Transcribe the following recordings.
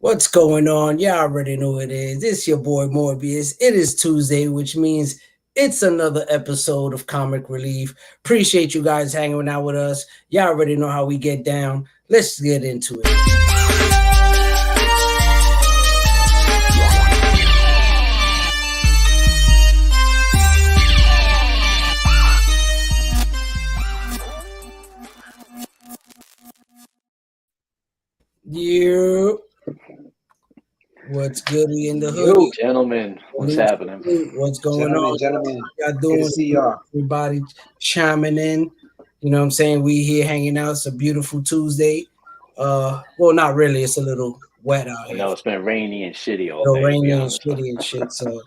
What's going on? Y'all already know what it is. It's your boy Morbius. It is Tuesday, which means it's another episode of Comic Relief. Appreciate you guys hanging out with us. Y'all already know how we get down. Let's get into it. You, what's good in the hood? Yo, gentlemen, what's happening? What's going on? Gentlemen, y'all doing? good to see y'all. Everybody chiming in. You know what I'm saying? We here hanging out. It's a beautiful Tuesday. Well, not really. It's a little wet out here. No, it's been rainy and shitty all day. Rainy and shitty and shit. So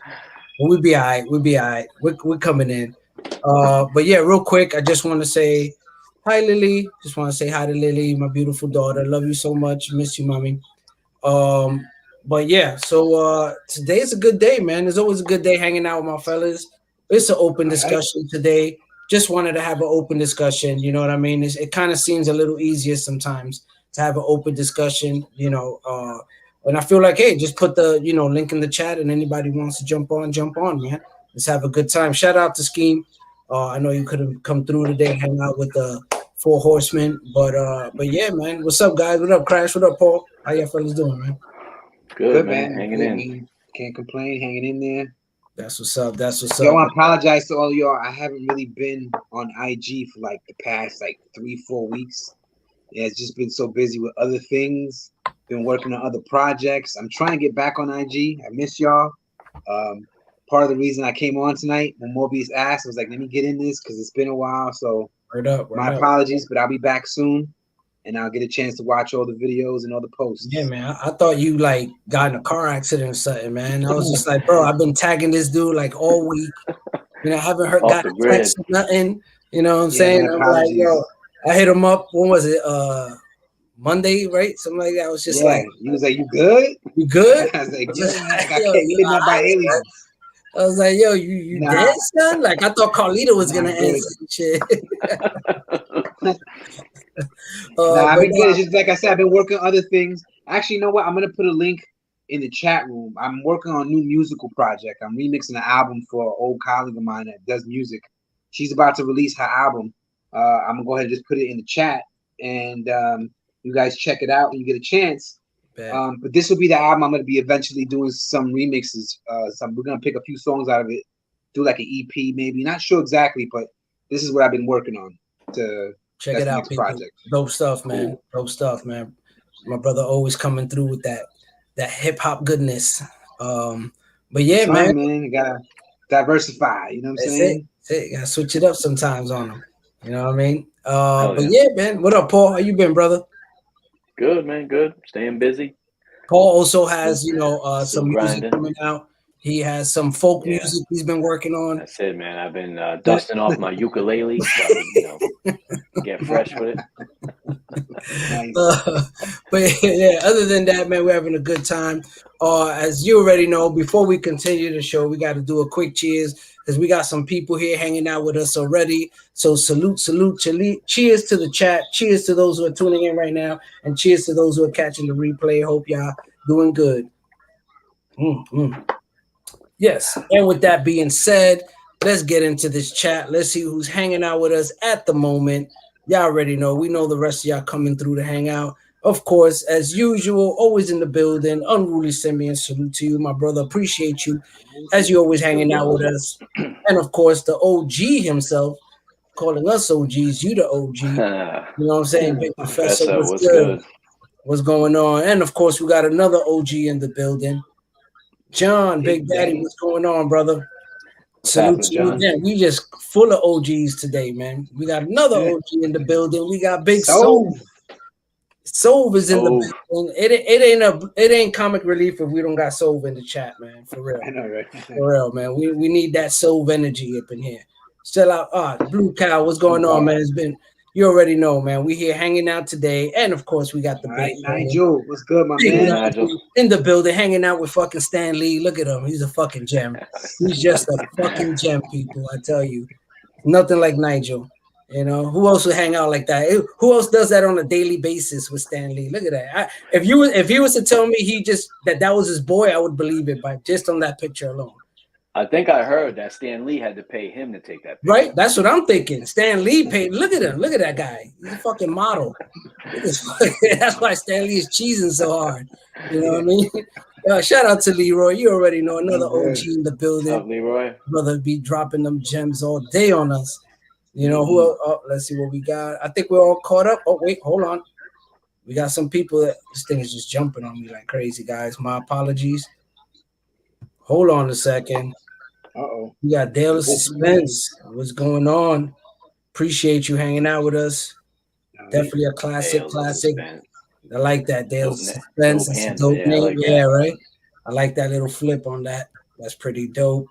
we'll be all right. We'll be all right. We're coming in. But yeah, real quick, I just want to say hi, Lily. Just want to say hi to Lily, my beautiful daughter. Love you so much. Miss you, mommy. But yeah, so today's a good day, man. There's always a good day hanging out with my fellas. It's an open discussion today. Just wanted to have an open discussion. You know what I mean? It kind of seems a little easier sometimes to have an open discussion, and I feel like, hey, just put the, link in the chat and anybody wants to jump on, man. Let's have a good time. Shout out to Scheme. I know you could have come through today, hang out with the Four Horsemen, but yeah, man. What's up, guys? What up, Krash? What up, Paul? How y'all fellas doing, man? Good, man. Hanging in. Can't complain. Hanging in there. That's what's up. Yo, I apologize to all of y'all. I haven't really been on IG for like the past 3-4 weeks. Yeah, it's just been so busy with other things. Been working on other projects. I'm trying to get back on IG. I miss y'all. Part of the reason I came on tonight when Morbius asked, I was like, let me get in this because it's been a while. So my apologies, but I'll be back soon. And I'll get a chance to watch all the videos and all the posts. Yeah, man. I thought you got in a car accident or something, man. I was just like, bro, I've been tagging this dude all week. I haven't got a text or nothing. You know what I'm saying? I'm like, yo, I hit him up. When was it? Monday, right? Something like that. I was just like, he was like, you good? You good? I was like, I got kidnapped by aliens. I was like, yo, you dead, son? Like, I thought Carlito was gonna answer some shit. I've been good. Just like I said, I've been working on other things. Actually, you know what? I'm gonna put a link in the chat room. I'm working on a new musical project. I'm remixing an album for an old colleague of mine that does music. She's about to release her album. I'm gonna go ahead and just put it in the chat, and you guys check it out when you get a chance. But this will be the album I'm gonna be eventually doing some remixes. We're gonna pick a few songs out of it, do like an EP maybe. Not sure exactly, but this is what I've been working on to. Check it out, people. Project. Dope stuff, man. Dope stuff, man. My brother always coming through with that hip hop goodness. But yeah, man. You gotta diversify. You know what I'm saying? That's it. You gotta switch it up sometimes on them. You know what I mean? But yeah, man. What up, Paul? How you been, brother? Good, man. Good. Staying busy. Paul also has, some music coming out. He has some folk music he's been working on. That's it, man. I've been dusting off my ukulele, so get fresh with it. But yeah, other than that, man, we're having a good time. As you already know, before we continue the show, we got to do a quick cheers because we got some people here hanging out with us already. So salute, cheers to the chat. Cheers to those who are tuning in right now, and cheers to those who are catching the replay. Hope y'all doing good. Yes, and with that being said, let's get into this chat. Let's see who's hanging out with us at the moment. Y'all already know. We know the rest of y'all coming through to hang out. Of course, as usual, always in the building. Unruly Simeon, salute to you, my brother. Appreciate you, as you always hanging out with us. And of course, the OG himself, calling us OGs. You the OG. You know what I'm saying? Big Professor, what's good? What's going on? And of course, we got another OG in the building. John, Big Daddy, what's going on, brother? Salute to you again. We just full of OGs today, man. We got another OG in the building. We got Big Sove. Sove is in the building. It ain't comic relief if we don't got Sove in the chat, man. For real. I know, right? For real, man. We need that Sove energy up in here. Still out. Blue Cow, what's going on, man? It's been. You already know, man. We here hanging out today, and of course, we got the big Nigel. What's good, my man? Nigel in the building, hanging out with fucking Stan Lee. Look at him; he's a fucking gem. He's just a fucking gem, people. I tell you, nothing like Nigel. You know, who else would hang out like that? Who else does that on a daily basis with Stan Lee? Look at that. If he was to tell me he just that was his boy, I would believe it by just on that picture alone. I think I heard that Stan Lee had to pay him to take that picture. Right? That's what I'm thinking. Stan Lee paid. Look at him. Look at that guy. He's a fucking model. That's why Stan Lee is cheesing so hard. You know what I mean? Shout out to Leroy. You already know, another OG in the building. What's up, Leroy? Brother be dropping them gems all day on us. You know who? Oh, let's see what we got. I think we're all caught up. Oh wait, hold on. We got some people that this thing is just jumping on me like crazy, guys. My apologies. Hold on a second. Uh-oh. We got Dale of Suspense. What's going on? Appreciate you hanging out with us. Definitely a classic. I like that. Dale of Suspense. That's a dope name. Like yeah, right. I like that little flip on that. That's pretty dope.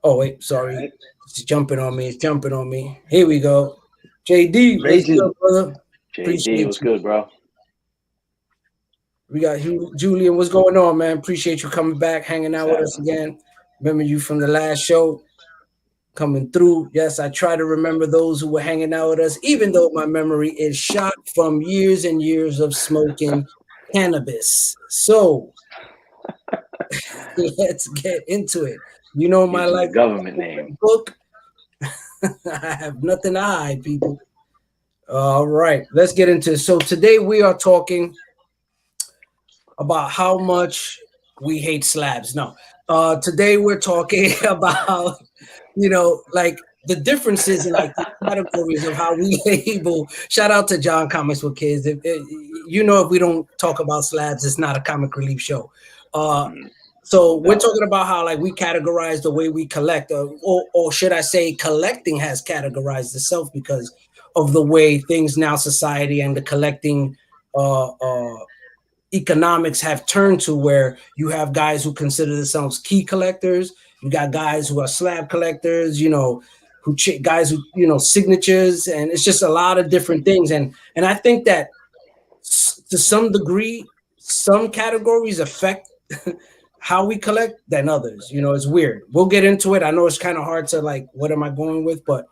Oh, wait, sorry. Right. It's jumping on me. It's jumping on me. Here we go. JD, what's good, brother? JD, what's good, bro? We got Julian. What's going on, man? Appreciate you coming back, hanging out with us again. Remember you from the last show coming through. Yes, I try to remember those who were hanging out with us, even though my memory is shot from years and years of smoking cannabis. So let's get into it. You know my life government name book. I have nothing to hide, people. All right, let's get into it. So today we are talking about how much we hate slabs. No, today we're talking about, you know, like the differences in like the categories of how we label. Shout out to John Comics with Kids. You know, if we don't talk about slabs, it's not a comic relief show. So we're talking about how like we categorize the way we collect, or should I say collecting has categorized itself because of the way things now society and the collecting economics have turned to, where you have guys who consider themselves key collectors. You got guys who are slab collectors, you know, guys who, you know, signatures, and it's just a lot of different things. And I think that to some degree, some categories affect how we collect than others. You know, it's weird. We'll get into it. I know it's kind of hard to like, what am I going with? But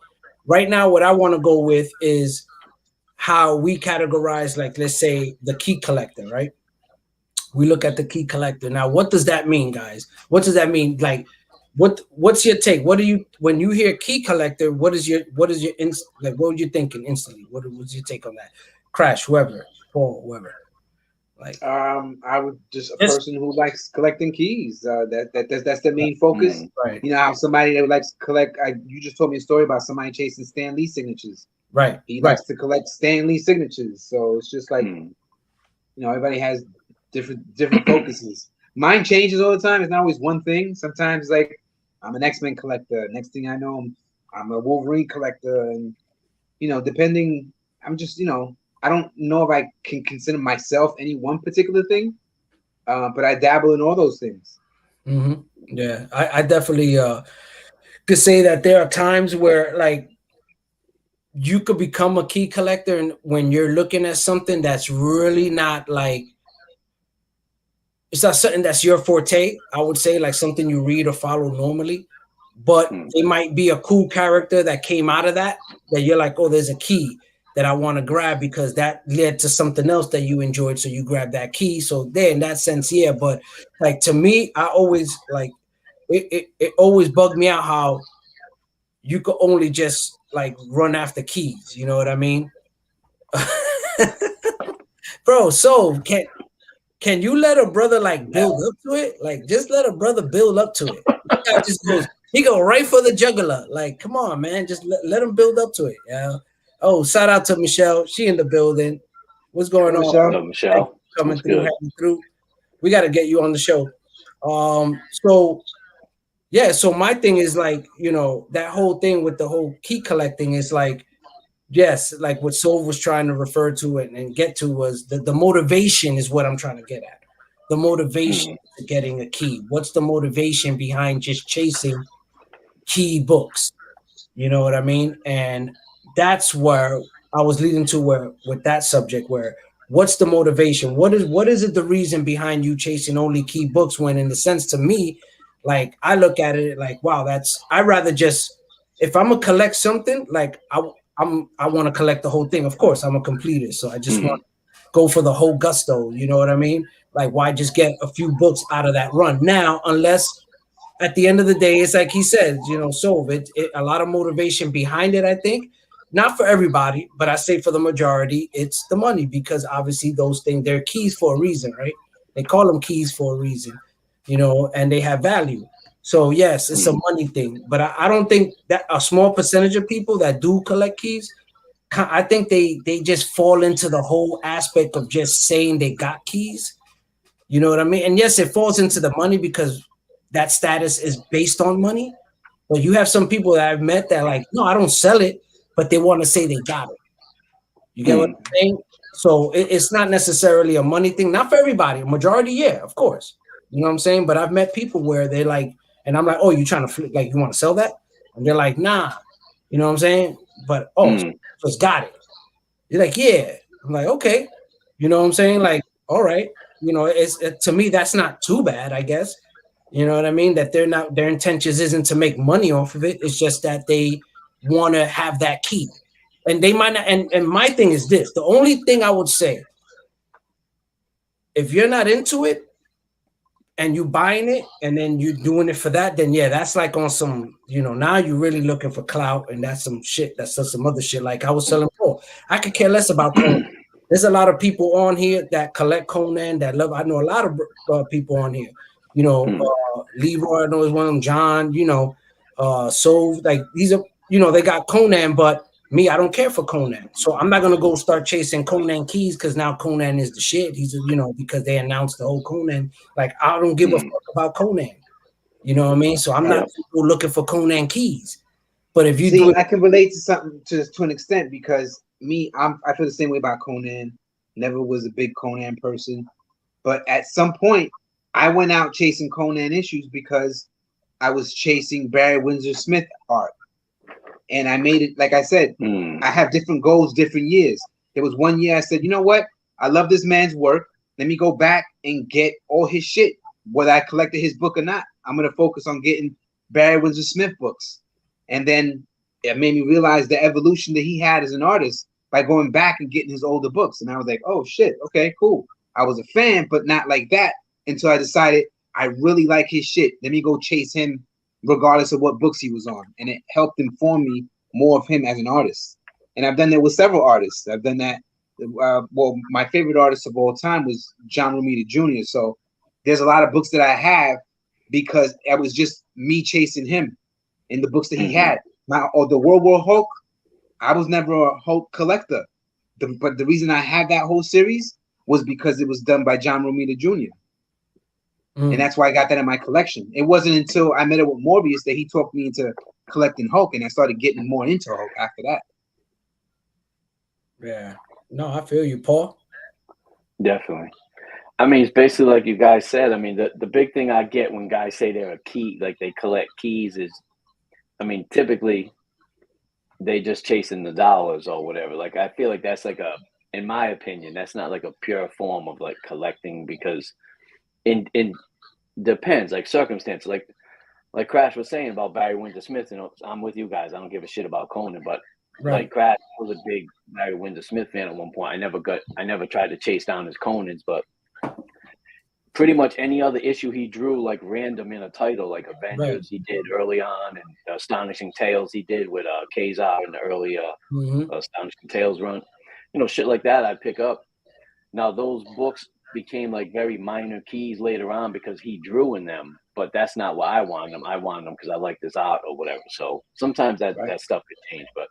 right now, what I want to go with is how we categorize, like, let's say the key collector, right? We look at the key collector. Now, what does that mean, guys? What does that mean? Like, what's your take? What do you, when you hear key collector, what were you thinking instantly? What was your take on that? Krash, whoever, Paul, whoever. Like, I would just a person who likes collecting keys. That's the main focus. Right. You know how somebody that likes to collect. You just told me a story about somebody chasing Stan Lee signatures. Right. He likes to collect Stan Lee signatures. So it's just like, you know, everybody has different focuses. Mine changes all the time. It's not always one thing. Sometimes like I'm an X-Men collector. Next thing I know, I'm a Wolverine collector, and you know, depending, I'm just, you know, I don't know if I can consider myself any one particular thing, but I dabble in all those things. Mm-hmm. Yeah, I definitely could say that there are times where like you could become a key collector, and when you're looking at something that's really not like, it's not something that's your forte, I would say, like something you read or follow normally, but it might be a cool character that came out of that you're like, oh, there's a key that I want to grab because that led to something else that you enjoyed. So you grab that key. So there, in that sense, yeah. But like, to me, I always like, it always bugged me out how you could only just like run after keys. You know what I mean? Bro, so can you let a brother like build up to it? Like, just let a brother build up to it. He go right for the jugular. Like, come on, man. Just let him build up to it. Yeah. Oh, shout out to Michelle. She in the building. What's going on? Hello, Michelle. Coming through, heading through. We got to get you on the show. So yeah, so my thing is like, you know, that whole thing with the whole key collecting is like, yes, like what Sov was trying to refer to it and get to was the motivation is what I'm trying to get at. The motivation to getting a key. What's the motivation behind just chasing key books? You know what I mean? And that's where I was leading to, where with that subject, where what's the motivation? What is it the reason behind you chasing only key books, when in the sense to me, like I look at it like, wow, I rather just, if I'm gonna collect something, like I I want to collect the whole thing. Of course, I'm a completer, so I just Mhm. want to go for the whole gusto. You know what I mean? Like, why just get a few books out of that run now? Unless at the end of the day, it's like he said, you know, so a lot of motivation behind it. I think not for everybody, but I say for the majority, it's the money, because obviously those things, they're keys for a reason, right? They call them keys for a reason, you know, and they have value. So yes, it's a money thing, but I don't think that a small percentage of people that do collect keys, I think they just fall into the whole aspect of just saying they got keys. You know what I mean? And yes, it falls into the money because that status is based on money. But you have some people that I've met that like, no, I don't sell it, but they want to say they got it. You get what I'm saying? So it's not necessarily a money thing. Not for everybody. A majority, yeah, of course. You know what I'm saying? But I've met people where they're like, and I'm like, oh, you trying to flip? Like, you want to sell that? And they're like, nah. You know what I'm saying? But just got it. You're like, yeah. I'm like, okay. You know what I'm saying? Like, all right. You know, to me, that's not too bad, I guess. You know what I mean? That their intentions isn't to make money off of it. It's just that they want to have that key. And they might not, and my thing is this. The only thing I would say, if you're not into it and you buying it and then you doing it for that, then yeah, that's like on some, you know, now you're really looking for clout, and that's some shit. That's some other shit. Like I was telling Paul, I could care less about Conan. There's a lot of people on here that collect Conan that love. I know a lot of people on here. You know, Leroy, I know is one of them. John, you know, so like these are, you know, they got Conan, but me, I don't care for Conan, so I'm not gonna go start chasing Conan keys because now Conan is the shit. He's, you know, because they announced the whole Conan. Like I don't give a fuck about Conan. You know what I mean? So I'm not looking for Conan keys. But if you do it, I can relate to something to an extent because I feel the same way about Conan. Never was a big Conan person, but at some point I went out chasing Conan issues because I was chasing Barry Windsor Smith art. And I made it, like I said, I have different goals, different years. There was one year I said, you know what? I love this man's work. Let me go back and get all his shit, whether I collected his book or not. I'm going to focus on getting Barry Windsor Smith books. And then it made me realize the evolution that he had as an artist by going back and getting his older books. And I was like, oh, shit. Okay, cool. I was a fan, but not like that until I decided I really like his shit. Let me go chase him regardless of what books he was on. And it helped inform me more of him as an artist. And I've done that with several artists. I've done that. Well, my favorite artist of all time was John Romita Jr. So there's a lot of books that I have because it was just me chasing him in the books that he had. Or the World War Hulk, I was never a Hulk collector. But the reason I had that whole series was because it was done by John Romita Jr. And that's why I got that in my collection. It wasn't until I met up with Morbius that he talked me into collecting Hulk, and I started getting more into Hulk after that. Yeah. No, I feel you, Paul. Definitely. I mean, it's basically like you guys said. I mean, the big thing I get when guys say they're a key, like they collect keys, is, I mean, typically they just chasing the dollars or whatever. Like, I feel like that's like in my opinion, that's not like a pure form of like collecting, because in depends, like circumstance, like Krash was saying about Barry Windsor Smith. You know, I'm with you guys. I don't give a shit about Conan, but like Krash was a big Barry Windsor Smith fan at one point. I never tried to chase down his Conans, but pretty much any other issue he drew like random in a title, like Avengers he did early on, and Astonishing Tales he did with Kazar in the early Astonishing Tales run. You know, shit like that I'd pick up. Now those books became like very minor keys later on because he drew in them, but that's not why I wanted them. I wanted them because I like this art or whatever. So sometimes that stuff could change, but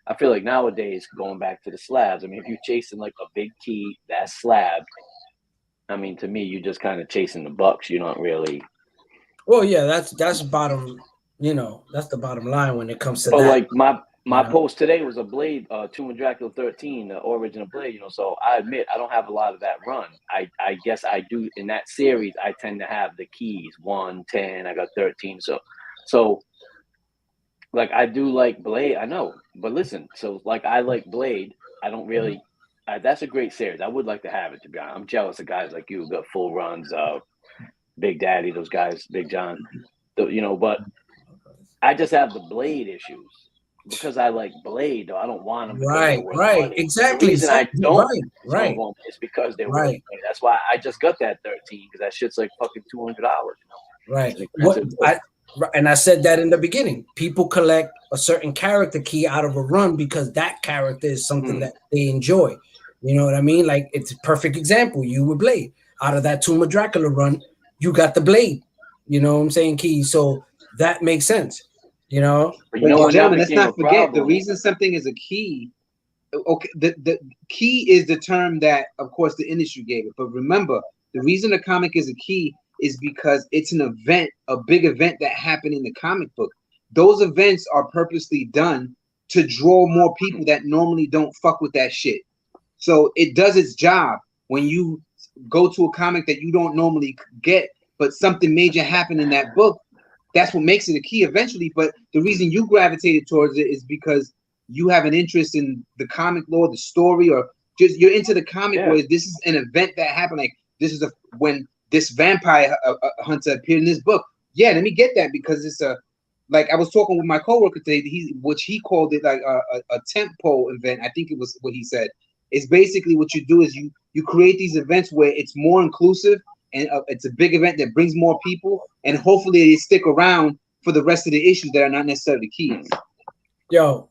I feel like nowadays, going back to the slabs, I mean, if you're chasing like a big key, that slab, I mean, to me, you're just kind of chasing the bucks. You don't really. Well, yeah, that's bottom. You know, that's the bottom line when it comes to but that. Like my post today was a Blade, Tomb of Dracula 13, the origin of Blade. You know, so I admit I don't have a lot of that run. I guess I do in that series. I tend to have the keys 1, 10. I got 13. So like I do like Blade. I know, but listen. So like I like Blade. I don't really. That's a great series. I would like to have it, to be honest. I'm jealous of guys like you who got full runs, Big Daddy, those guys, Big John, you know. But I just have the Blade issues, because I like Blade, though. I don't want them because Right, they're worth right, money. exactly. The reason I don't Right, own them is because they're worth right, money. That's why I just got that 13 because that shit's like fucking $200. You know? right. It's an What expensive book. and I said that in the beginning. People collect a certain character key out of a run because that character is something that they enjoy. You know what I mean? Like it's a perfect example. You with Blade. Out of that Tomb of Dracula run, you got the Blade. You know what I'm saying? Key. So that makes sense. You know? But you know when gentlemen, that let's became not a forget the problem, reason something is a key. Okay, the key is the term that, of course, the industry gave it. But remember, the reason a comic is a key is because it's an event, a big event that happened in the comic book. Those events are purposely done to draw more people that normally don't fuck with that shit. So it does its job when you go to a comic that you don't normally get, but something major happened in that book. That's what makes it a key eventually. But the reason you gravitated towards it is because you have an interest in the comic lore, the story, or just you're into the comic where this is an event that happened. Like this is when this vampire hunter appeared in this book. Yeah, let me get that because it's a like I was talking with my coworker today. Which he called it like a tempo event. I think it was what he said. It's basically what you do is you create these events where it's more inclusive and it's a big event that brings more people, and hopefully they stick around for the rest of the issues that are not necessarily keys. Yo,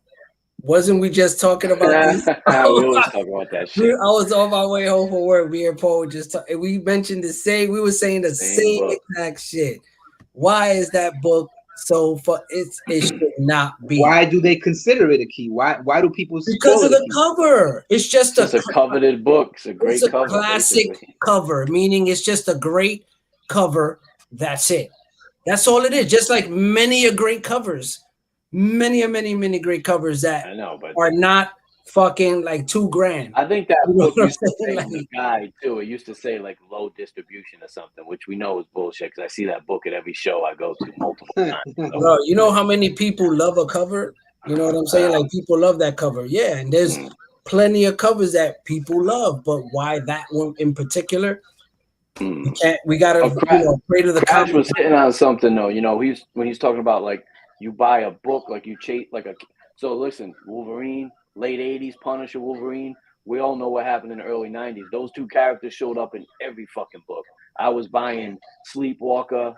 wasn't we just talking about this? we always talk about that shit. I was on my way home from work. Me and Paul we mentioned the same. We were saying the same exact shit. Why is that book so it should not be? Why do they consider it a key? Why do people? Because of the cover. It's just a coveted book. It's a great cover. Classic cover, meaning it's just a great cover. That's it. That's all it is. Just like many great covers. Many great covers that I know, but are not fucking like $2,000. I think that book used to say in the guide too. It used to say like low distribution or something, which we know is bullshit because I see that book at every show I go to multiple times. So. Bro, you know how many people love a cover? You know what I'm saying? Like people love that cover. Yeah, and there's plenty of covers that people love, but why that one in particular? We gotta pray to the Krash was hitting on something though. You know, when he's talking about like you buy a book, like you chase like a. So listen, Wolverine, late '80s, Punisher, Wolverine. We all know what happened in the early '90s. Those two characters showed up in every fucking book. I was buying Sleepwalker,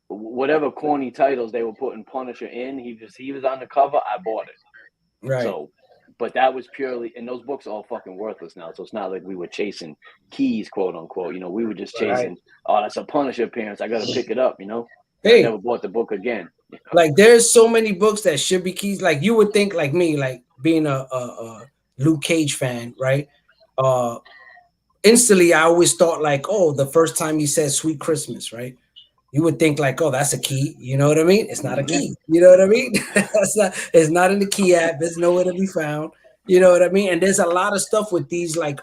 whatever corny titles they were putting Punisher in. He was on the cover. I bought it. Right. So, but that was purely, and those books are all fucking worthless now. So it's not like we were chasing keys, quote unquote. You know, we were just chasing. Oh, that's a Punisher appearance. I got to pick it up. You know. Hey, I never bought the book again. You know? Like there's so many books that should be keys. Like you would think, like me, like being a Luke Cage fan, right? Instantly, I always thought like, oh, the first time he said "Sweet Christmas," right? You would think like, oh, that's a key. You know what I mean? It's not a key. You know what I mean? It's not in the key app. It's nowhere to be found. You know what I mean? And there's a lot of stuff with these like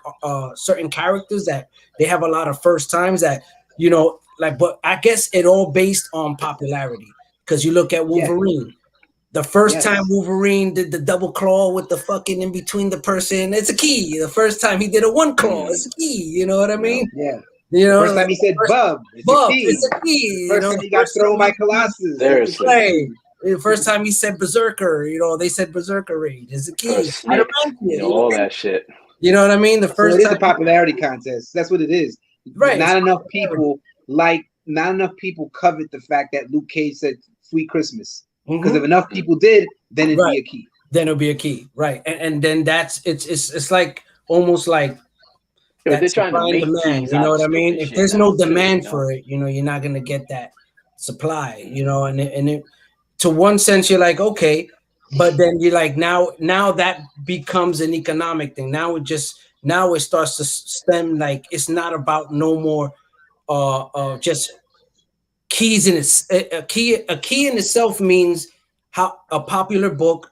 certain characters that they have a lot of first times that, you know, like, but I guess it all based on popularity. Because you look at Wolverine. The first time Wolverine did the double claw with the fucking in between the person, it's a key. The first time he did a one claw, it's a key. You know what I mean? Yeah. You know, first time he said "bub," it's a key. First time he got thrown by Colossus. The first time he said Berserker, you know, they said Berserker Raid. It's a key. You know, all that shit. You know what I mean? The first it is a popularity contest. That's what it is. Right. Not enough people covet the fact that Luke Cage said "Sweet Christmas." Because if enough people did, then it'd be a key. Then it'll be a key, right? And then it's like almost like they're trying to make demand. You know what I mean? If there's no demand for it, you know, you're not gonna get that supply. You know, and it to one sense you're like okay, but then you're like now that becomes an economic thing. Now it starts to stem like it's not about no more just keys in a key in itself means how a popular book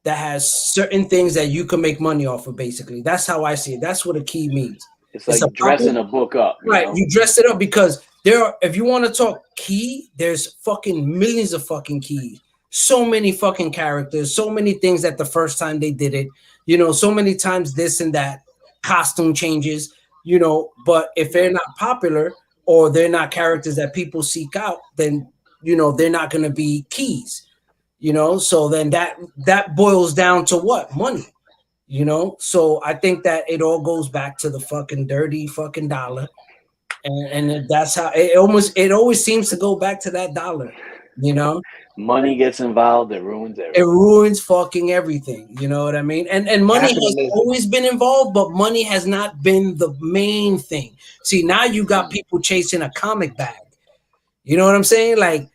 that has certain things that you can make money off of. Basically, that's how I see it. That's what a key means. It's like dressing a book up, right? You dress it up because if you want to talk key, there's fucking millions of fucking keys. So many fucking characters, so many things that the first time they did it, you know, so many times this and that, costume changes, you know. But if they're not popular, or they're not characters that people seek out, then, you know, they're not going to be keys. you know. So then that boils down to what? Money, you know. So I think that it all goes back to the fucking dirty fucking dollar, and that's how it always seems to go back to that dollar, you know. Money gets involved, it ruins It everything. ruins fucking everything, you know what I mean? And money has Capitalism. always been involved, but money has not been the main thing. See, now you got people chasing a comic bag. You know what I'm saying? Like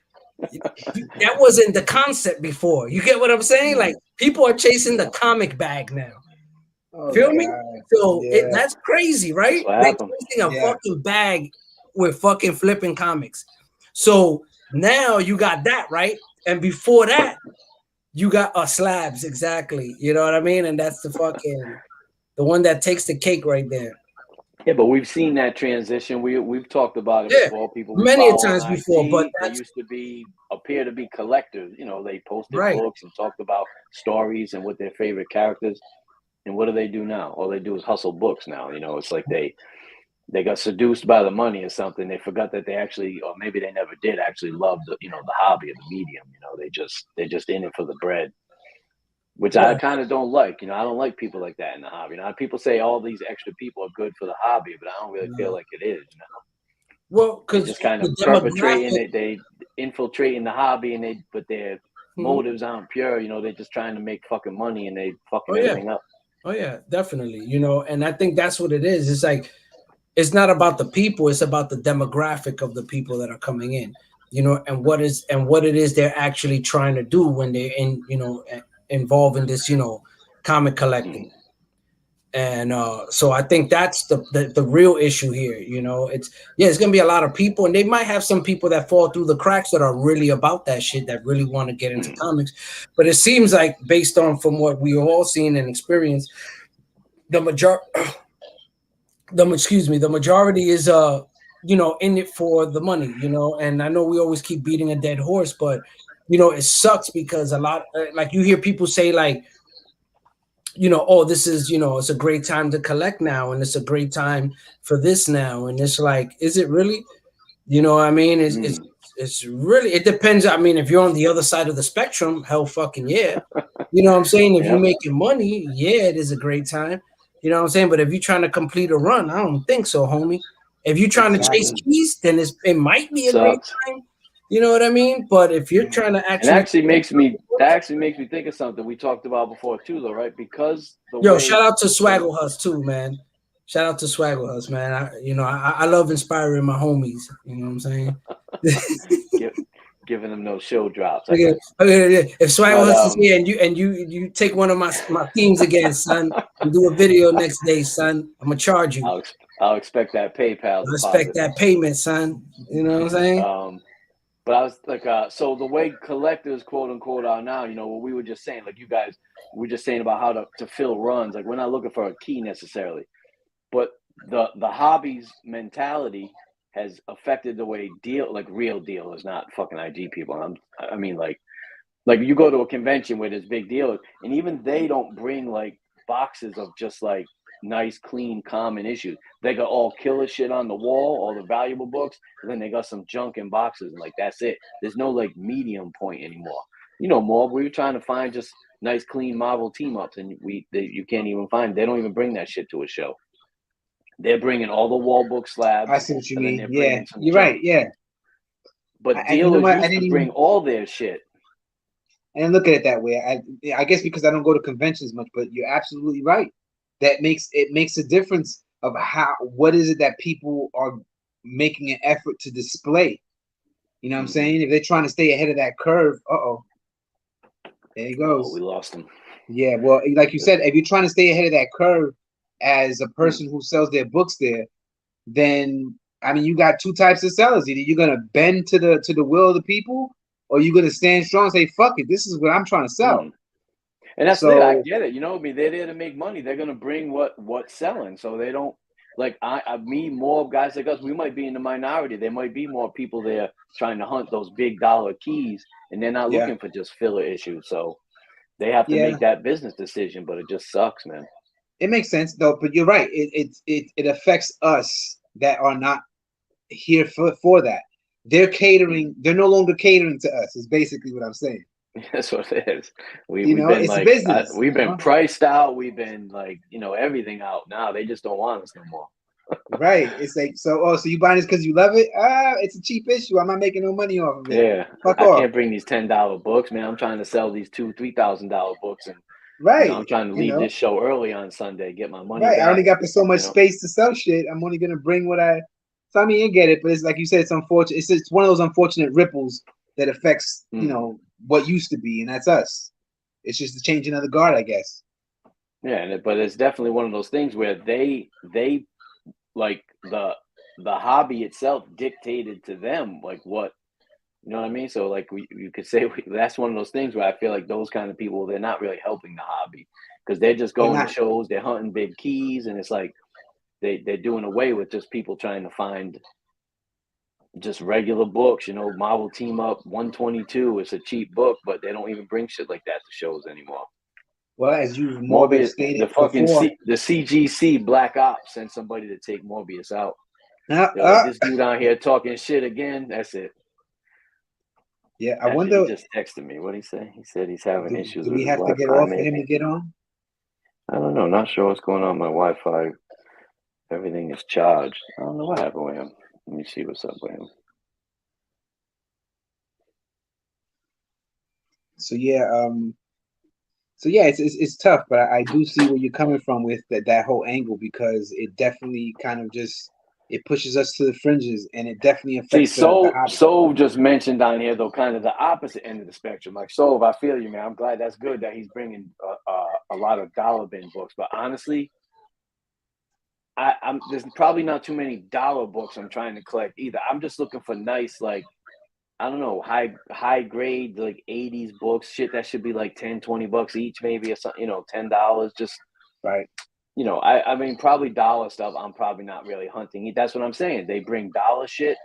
that wasn't the concept before. You get what I'm saying? Like people are chasing the comic bag now. Oh Feel me? God. So Yeah. that's crazy, That's right? what They're happened. chasing a Yeah. fucking bag with fucking flipping comics. So now you got that, right? And before that, you got slabs, exactly. You know what I mean? And that's the one that takes the cake right there. Yeah, but we've seen that transition. We've talked about it Yeah, before. People we many a follow on times before, but IG, they that's used to appear to be collectors. You know, they posted right. books and talked about stories and what their favorite characters. And what do they do now? All they do is hustle books now. You know, it's like they got seduced by the money or something. They forgot that they actually, or maybe they never did actually love the the hobby of the medium. You know, they're just in it for the bread, which I Yeah. kind of don't like. You know, I don't like people like that in the hobby. Now, people say all these extra people are good for the hobby, but I don't really feel like it is. You know, Well, they because just kind the of perpetrating demographic. it. They infiltrating the hobby, and but their Mhm. motives aren't pure. You know, they're just trying to make fucking money, and they Oh fucking yeah, everything up. oh yeah, definitely. You know, and I think that's what it is. It's like it's not about the people; it's about the demographic of the people that are coming in. You know, and what it is they're actually trying to do when they're in. You know, involved in this. You know, comic collecting. Mhm. And so I think that's the real issue here. You know, it's gonna be a lot of people, and they might have some people that fall through the cracks that are really about that shit, that really want to get into Mhm. comics. But it seems like, based on from what we all seen and experienced, the major the excuse me, the majority is you know, in it for the money. You know, and I know we always keep beating a dead horse, but you know, it sucks because a lot like you hear people say like, you know, oh, this is, you know, it's a great time to collect now, and it's a great time for this now, and it's like, is it really? You know what I mean? Mhm. It's really, it depends. I mean, if you're on the other side of the spectrum, hell fucking yeah. You know what I'm saying? If you're Yep. making money, yeah, it is a great time. You know what I'm saying? But if you're trying to complete a run, I don't think so, homie. If you're trying to chase Exactly. keys, then it might be a great Sucks. time. You know what I mean? But if you're Yeah. trying to And actually, that actually makes me think of something we talked about before too, though, right? Because the yo, shout way out to the Swaggle Hus too, man. Shout out to Swaggle Hus, man. I love inspiring my homies. You know what I'm saying? give, giving them those show drops, I Okay, guess. okay. If Swaggle But Hus is here and you take one of my themes again, son, and do a video next day, son, I'm gonna charge you. I'll expect that PayPal I expect deposit. that payment, son. You know what I'm saying? Um, but I was like, so the way collectors, quote unquote, are now, what we were just saying, like you guys were just saying about how to fill runs. Like we're not looking for a key necessarily, but the hobbies mentality has affected the way real dealers, not fucking IG people. I mean, like you go to a convention where there's big dealers, and even they don't bring like boxes of just like nice, clean, common issues. They got all killer shit on the wall, all the valuable books, and then they got some junk in boxes, and like that's it. There's no like medium point anymore. Morb, we were trying to find just nice, clean Marvel team ups, and you can't even find. They don't even bring that shit to a show. They're bringing all the wall book I slabs, see what you and then mean. they're Yeah, bringing some you're right. junk. Yeah, But and you know dealers what? I used to didn't bring even all their shit. look at it that way. I guess because I don't go to conventions much, but you're absolutely right. That makes a difference of what is it that people are making an effort to display. You know what I'm Mm-hmm. saying? If they're trying to stay ahead of that curve, there he Oh, we goes. lost him. Yeah, well, like you said, if you're trying to stay ahead of that curve as a person who sells their books there, then I mean, you got two types of sellers. Either you're gonna bend to the will of the people, or you're gonna stand strong and say, "Fuck it, this is what I'm trying to sell." Mm-hmm. And that's it. I So get it. I mean, they're there to make money. They're gonna bring what's selling. So they don't like me more guys like us. We might be in the minority. There might be more people there trying to hunt those big dollar keys, and they're not yeah, looking for just filler issues. So they have to yeah, make that business decision. But it just sucks, man. it makes sense though. But you're right. It affects us that are not here for that. They're catering. They're no longer catering to us. Is basically what I'm saying. That's what it is. You We've know, been it's a like, business. we've been You know? priced out. We've been like, everything out. Now they just don't want us no more. Right. It's like, so you buying this because you love it? It's a cheap issue. I'm not making no money off of it. Yeah, Fuck I off. can't bring these $10 books, man. I'm trying to sell these $2,000-$3,000 books, and Right. I'm trying to leave this show early on Sunday, get my money right. back. I only got so much space to sell shit. I'm only gonna bring what I. So I mean, you get it, but it's like you said, it's unfortunate. It's one of those unfortunate ripples that affects what used to be, and that's us. It's just the changing of the guard, I guess. Yeah, but it's definitely one of those things where they like the hobby itself dictated to them like what, you know what I mean? So like you could say that's one of those things where I feel like those kind of people, they're not really helping the hobby because they're just going to shows, they're hunting big keys, and it's like they're doing away with just people trying to find just regular books. Marvel Team Up 122, it's a cheap book, but they don't even bring shit like that to shows anymore. Well, as you've Morbius stated the fucking before, the CGC Black Ops sent somebody to take Morbius out. Like, this dude out here talking shit again. That's it. Yeah, I Actually, wonder. He just texted me. What did he say? He said he's having issues. Do with we have to get Wi-Fi, off for him to get on? I don't know. Not sure what's going on with my Wi-Fi. Everything is charged. I don't know what happened with him. Let me see what's up with him. So yeah, it's tough, but I do see where you're coming from with that whole angle, because it definitely kind of just it pushes us to the fringes, and it definitely affects the hobby. So just mentioned down here though, kind of the opposite end of the spectrum. Like I feel you, man. I'm glad, that's good that he's bringing a lot of dollar bin books, but honestly, there's probably not too many dollar books I'm trying to collect either. I'm just looking for nice, like, I don't know, high grade, like 80s books, shit that should be like $10-$20 each, maybe, or something, $10, just right. I mean, probably dollar stuff I'm probably not really hunting. That's what I'm saying. They bring dollar shit,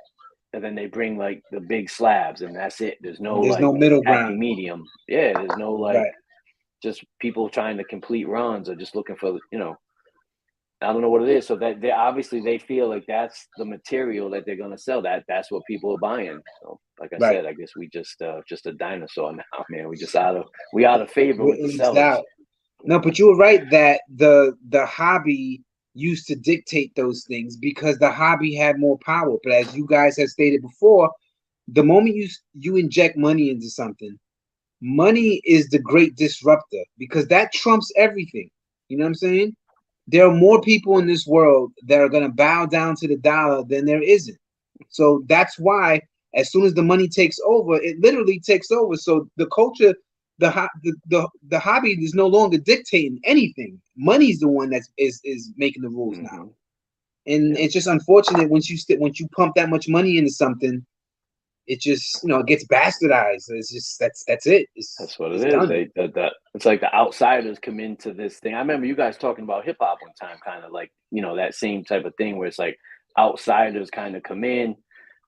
and then they bring like the big slabs, and that's it. There's no middle happy ground. medium. Yeah, there's no just people trying to complete runs or just looking for, I don't know what it is. So that they feel like that's the material that they're gonna sell. That's what people are buying. So like I said, I guess we just a dinosaur now, man. We out of favor with the sellers. No, but you were right that the hobby used to dictate those things because the hobby had more power. But as you guys have stated before, the moment you inject money into something, money is the great disruptor, because that trumps everything. You know what I'm saying? There are more people in this world that are going to bow down to the dollar than there isn't. So that's why as soon as the money takes over, it literally takes over. So the culture, the hobby is no longer dictating anything. Money's the one that is making the rules now. And it's just unfortunate once you pump that much money into something, it just it gets bastardized. It's just that's it. That's what it is. It's like the outsiders come into this thing. I remember you guys talking about hip hop one time, kind of like that same type of thing where it's like outsiders kind of come in,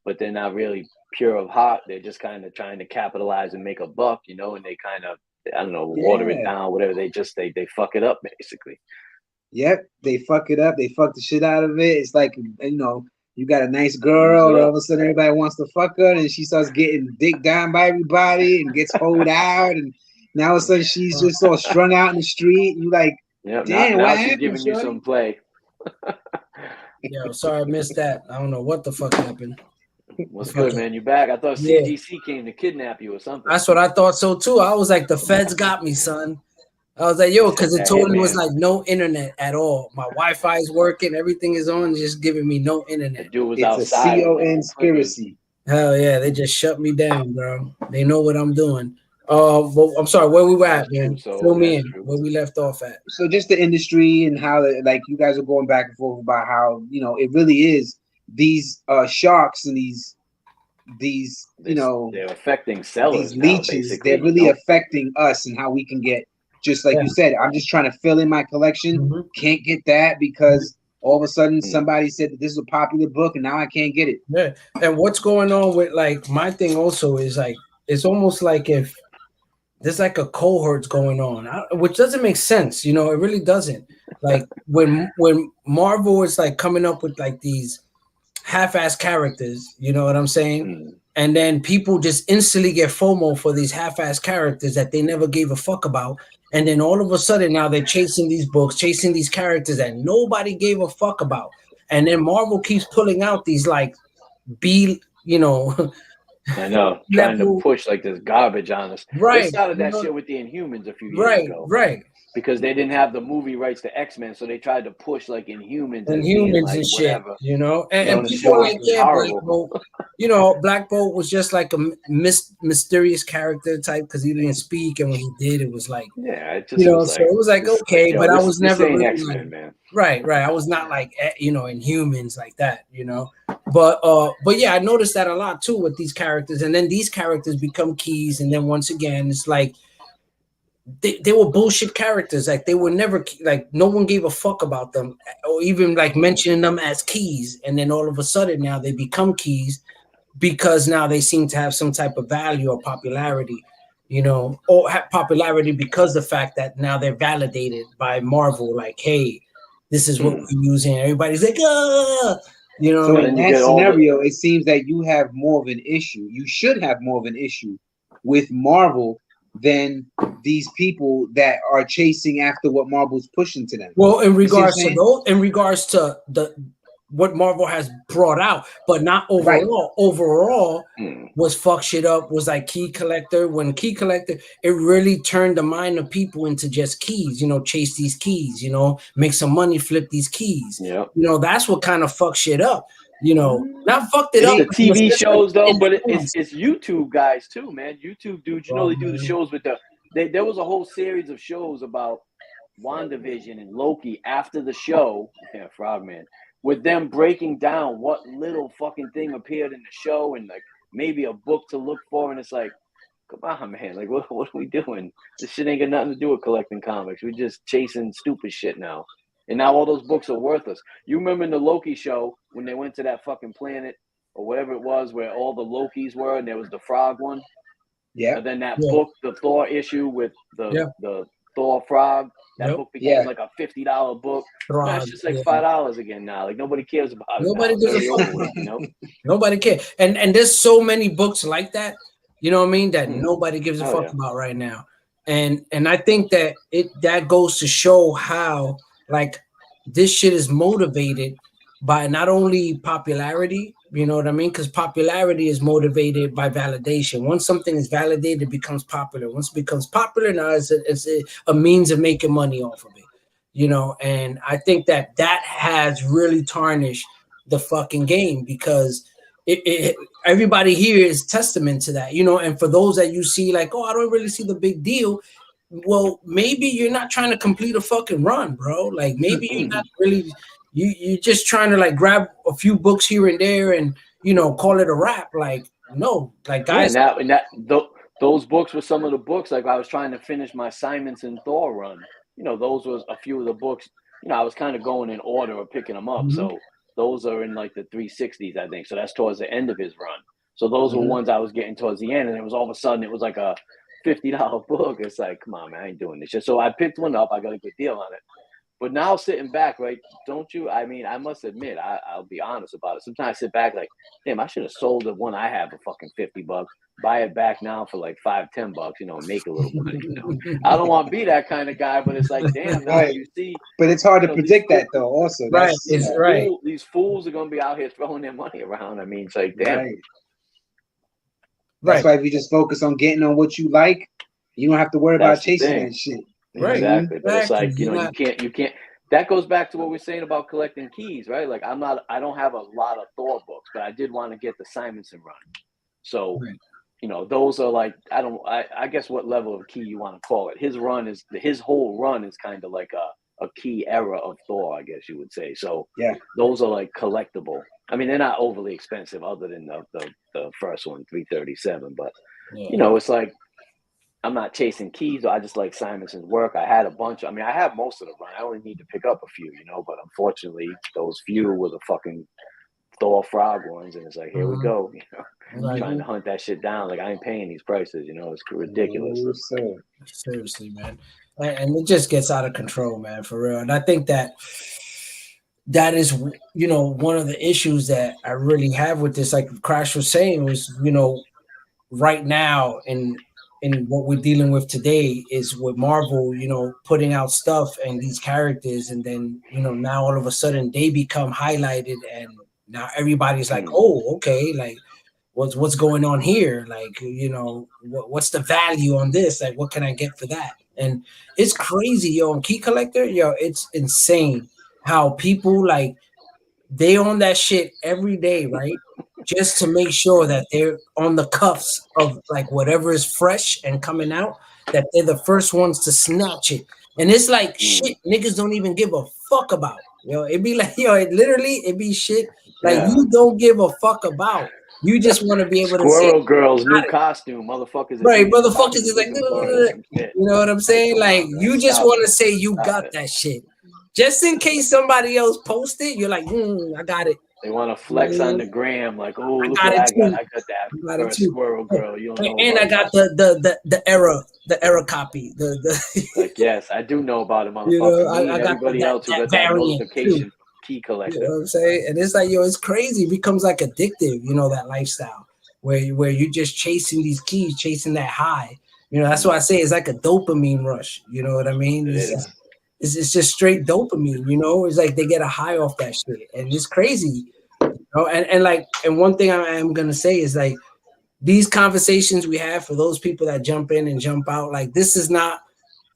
but they're not really pure of heart. They're just kind of trying to capitalize and make a buck, and they kind of, I don't know, water it down, whatever. They fuck it up basically. Yep, they fuck it up. They fuck the shit out of it. It's like you got a nice girl, and all of a sudden everybody wants to fuck her, and she starts getting dicked down by everybody and gets hoed out, and now all of a sudden she's just all strung out in the street. And you like, damn, now what she's happened, giving you some play. Yo, sorry I missed that. I don't know what the fuck happened. What's good, man? You back? I thought CGC came to kidnap you or something. That's what I thought so too. I was like, the feds got me, son. I was like, yo, because it totally was like no internet at all. My Wi-Fi is working, everything is on, just giving me no internet. The dude was it's outside. A conspiracy. Hell yeah, they just shut me down, bro. They know what I'm doing. Well, I'm sorry, where we were at, man? Fill me in where we left off at. So just the industry and how, like, you guys are going back and forth about how it really is these sharks and these they're affecting sellers. These leeches, they're really affecting us and how we can get. Just like you said, I'm just trying to fill in my collection. Can't get that because all of a sudden somebody said that this is a popular book and now I can't get it. Yeah, and what's going on with like my thing also is like it's almost like if there's like a cohorts going on, which doesn't make sense. It really doesn't. Like when Marvel is like coming up with like these half-ass characters, you know what I'm saying? and then people just instantly get FOMO for these half-ass characters that they never gave a fuck about. And then all of a sudden now they're chasing these books, chasing these characters that nobody gave a fuck about. And then Marvel keeps pulling out these like B, I know, trying to push like this garbage on us. They right. started that shit with the Inhumans a few years Right, ago. right. Because they didn't have the movie rights to X-Men, so they tried to push like Inhumans And as being humans like and shit, whatever. and the people show were like, was yeah, Black horrible. Bolt. Black Bolt was just like a mysterious character type because he didn't speak, and when he did, it was like, yeah, it just was so it was like okay, but I was never saying really X-Men, like, man. Right. I was not like Inhumans like that, But yeah, I noticed that a lot too with these characters, and then these characters become keys, and then once again, it's like they were bullshit characters. Like they were never like no one gave a fuck about them, or even like mentioning them as keys, and then all of a sudden now they become keys because now they seem to have some type of value or popularity. Or have popularity because the fact that now they're validated by Marvel, like, hey, this is what we're using. Everybody's like, ah, So in that scenario, it seems that you have more of an issue. You should have more of an issue with Marvel than these people that are chasing after what Marvel's pushing to them. Well, in regards to what Marvel has brought out, but not overall. Right. Overall was fuck shit up, was like Key Collector. When Key Collector, it really turned the mind of people into just keys, chase these keys, make some money, flip these keys. Yeah. That's what kind of fuck shit up. Not fucked it it's up. The TV shows though, but it's YouTube guys too, man. YouTube dudes, they do the shows with there was a whole series of shows about WandaVision and Loki after the show. Yeah, Frogman. With them breaking down what little fucking thing appeared in the show and like maybe a book to look for, and it's like, come on, man, like what are we doing? This shit ain't got nothing to do with collecting comics. We're just chasing stupid shit now. And now all those books are worthless. You remember in the Loki show when they went to that fucking planet or whatever it was where all the Lokis were and there was the frog one? Yeah. And then that book, the Thor issue with the Thor frog, that book became like a $50 book. That's just like $5 again now. Like nobody cares about it. Nobody gives a fuck. Nobody cares. And there's so many books like that, that nobody gives a fuck about right now. And I think that that goes to show how like this shit is motivated by not only popularity, because popularity is motivated by validation. Once something is validated, it becomes popular. Once it becomes popular, now it's a means of making money off of it, and I think that has really tarnished the fucking game because everybody here is testament to that, and for those that you see like, oh, I don't really see the big deal. Well, maybe you're not trying to complete a fucking run, bro. Like maybe you're not really, you're just trying to like grab a few books here and there and call it a wrap. Like no, like guys. Yeah, those books were some of the books. Like I was trying to finish my Simonson Thor run. Those was a few of the books. I was kind of going in order of picking them up. So those are in like the 360s, I think. So that's towards the end of his run. So those were ones I was getting towards the end, and it was all of a sudden it was like a $50 book. It's like, come on, man, I ain't doing this shit. So I picked one up. I got a good deal on it. But now sitting back, right, don't you? I mean, I must admit, I'll be honest about it. Sometimes I sit back like, damn, I should have sold the one I have for fucking $50. Buy it back now for like $5-10, make a little money. I don't want to be that kind of guy, but it's like, damn, now you see. But it's hard to predict that though. Also, right? These fools are gonna be out here throwing their money around. I mean, it's like, damn. Right. That's why if you just focus on getting on what you like, you don't have to worry about chasing that shit. Right. Exactly. But it's like, you can't. That goes back to what we're saying about collecting keys, right? Like I don't have a lot of Thor books, but I did want to get the Simonson run. So, those are like, I guess what level of key you want to call it. His whole run is kind of like a key era of Thor, I guess you would say. So those are like collectible. I mean, they're not overly expensive other than the first one, 337. But, it's like, I'm not chasing keys. I just like Simonson's work. I had a bunch. I mean, I have most of the run. I only need to pick up a few, but unfortunately, those few were the fucking Thor frog ones. And it's like, here we go, trying to hunt that shit down. Like, I ain't paying these prices, it's ridiculous. Seriously, man. And it just gets out of control, man, for real. And I think that that is, you know, one of the issues that I really have with this. Like Krash was saying, was, you know, right now in what we're dealing with today is with Marvel, you know, putting out stuff and these characters, and then, you know, now all of a sudden they become highlighted, and now everybody's like, oh, okay, like what's going on here? Like, you know, what's the value on this? Like, what can I get for that? And it's crazy, yo. And Key Collector, yo, it's insane how people like they own that shit every day, right? Just to make sure that they're on the cuffs of like whatever is fresh and coming out, that they're the first ones to snatch it. And it's like shit niggas don't even give a fuck about. Yo, it'd be like, yo, it'd be shit like you don't give a fuck about. You just want to be able to say Squirrel Girl's new costume, motherfuckers. Right, motherfuckers is like, you know what I'm saying? Like, you just want to say you got that shit. Just in case somebody else post it, you're like, I got it. They want to flex on the gram, like, oh, look what I got. I got that first Squirrel Girl. You don't know. And I got the error copy. Like, yes, I do know about it, motherfucker. You know, I got everybody else who got that notification Key Collector. You know what I'm saying? And it's like, yo, it's crazy. It becomes like addictive, you know, that lifestyle where you're just chasing these keys, chasing that high. You know, that's why I say it's like a dopamine rush. You know what I mean? It's just straight dopamine, you know. It's like they get a high off that shit, and it's crazy, you know. And one thing I am gonna say is like these conversations we have for those people that jump in and jump out. Like this is not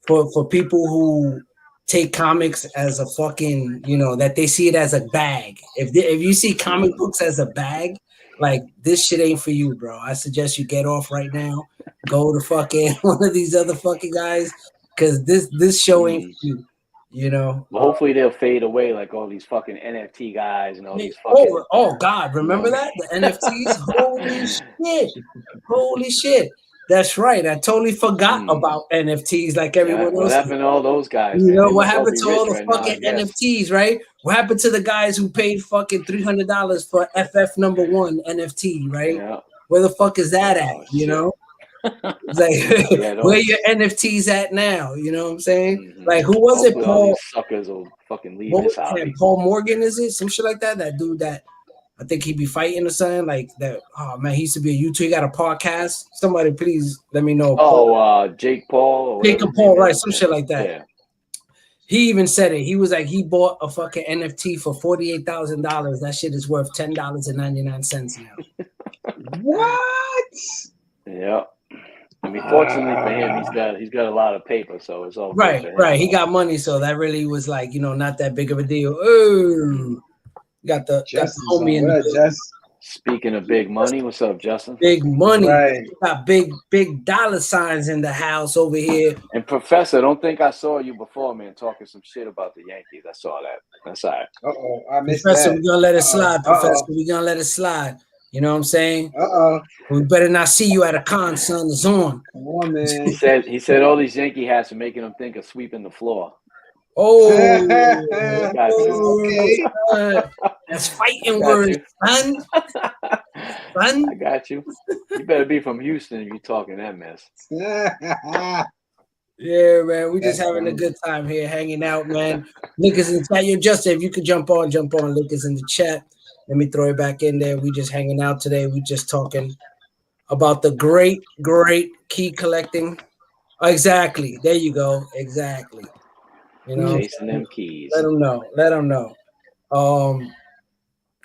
for people who take comics as a fucking, you know, that they see it as a bag. If you see comic books as a bag, like this shit ain't for you, bro. I suggest you get off right now. Go to fucking one of these other fucking guys, because this show ain't for you. You know, well, hopefully they'll fade away like all these fucking NFT guys and all these fucking. Oh God, remember that the NFTs? Holy shit! That's right. I totally forgot about NFTs like everyone else. What happened to all those guys? You know what happened to all the fucking NFTs, right? What happened to the guys who paid fucking $300 for FF #1 NFT, right? Yeah. Where the fuck is that at? You know. It's like, where your NFTs at now? You know what I'm saying? Like, who was it? Paul. Suckers will fucking leave this hobby. Paul Morgan, is it? Some shit like that. That dude that I think he'd be fighting or something like that. Oh man, he used to be a YouTuber. He got a podcast. Somebody please let me know. Jake Paul. Jacob Paul, right? Some shit like that. Yeah. He even said it. He was like, he bought a fucking NFT for $48,000. That shit is worth $10.99 now. What? Yeah. I mean, fortunately for him, he's got a lot of paper, so it's all right. He got money, so that really was like, you know, not that big of a deal. Oh, got the homie in the Speaking of big money, what's up, Justin? Big money. Right. Got big dollar signs in the house over here. And Professor, don't think I saw you before, man, talking some shit about the Yankees. I saw that. That's all right. I missed Professor, that. We're gonna let it slide, Professor. We're gonna let it slide. You know what I'm saying? We better not see you at a con, son. It's on. Come on, man. He said all these Yankee hats are making him think of sweeping the floor. Okay. That's fighting words, son. Son. I got you. You better be from Houston if you're talking that mess. Yeah, man. We just having a good time here, hanging out, man. Link is in the chat. Yo, Justin, if you could jump on. Link is in the chat. Let me throw it back in there. We just hanging out today. We just talking about the great key collecting. Exactly. There you go. Exactly. You know, chasing them keys. Let them know.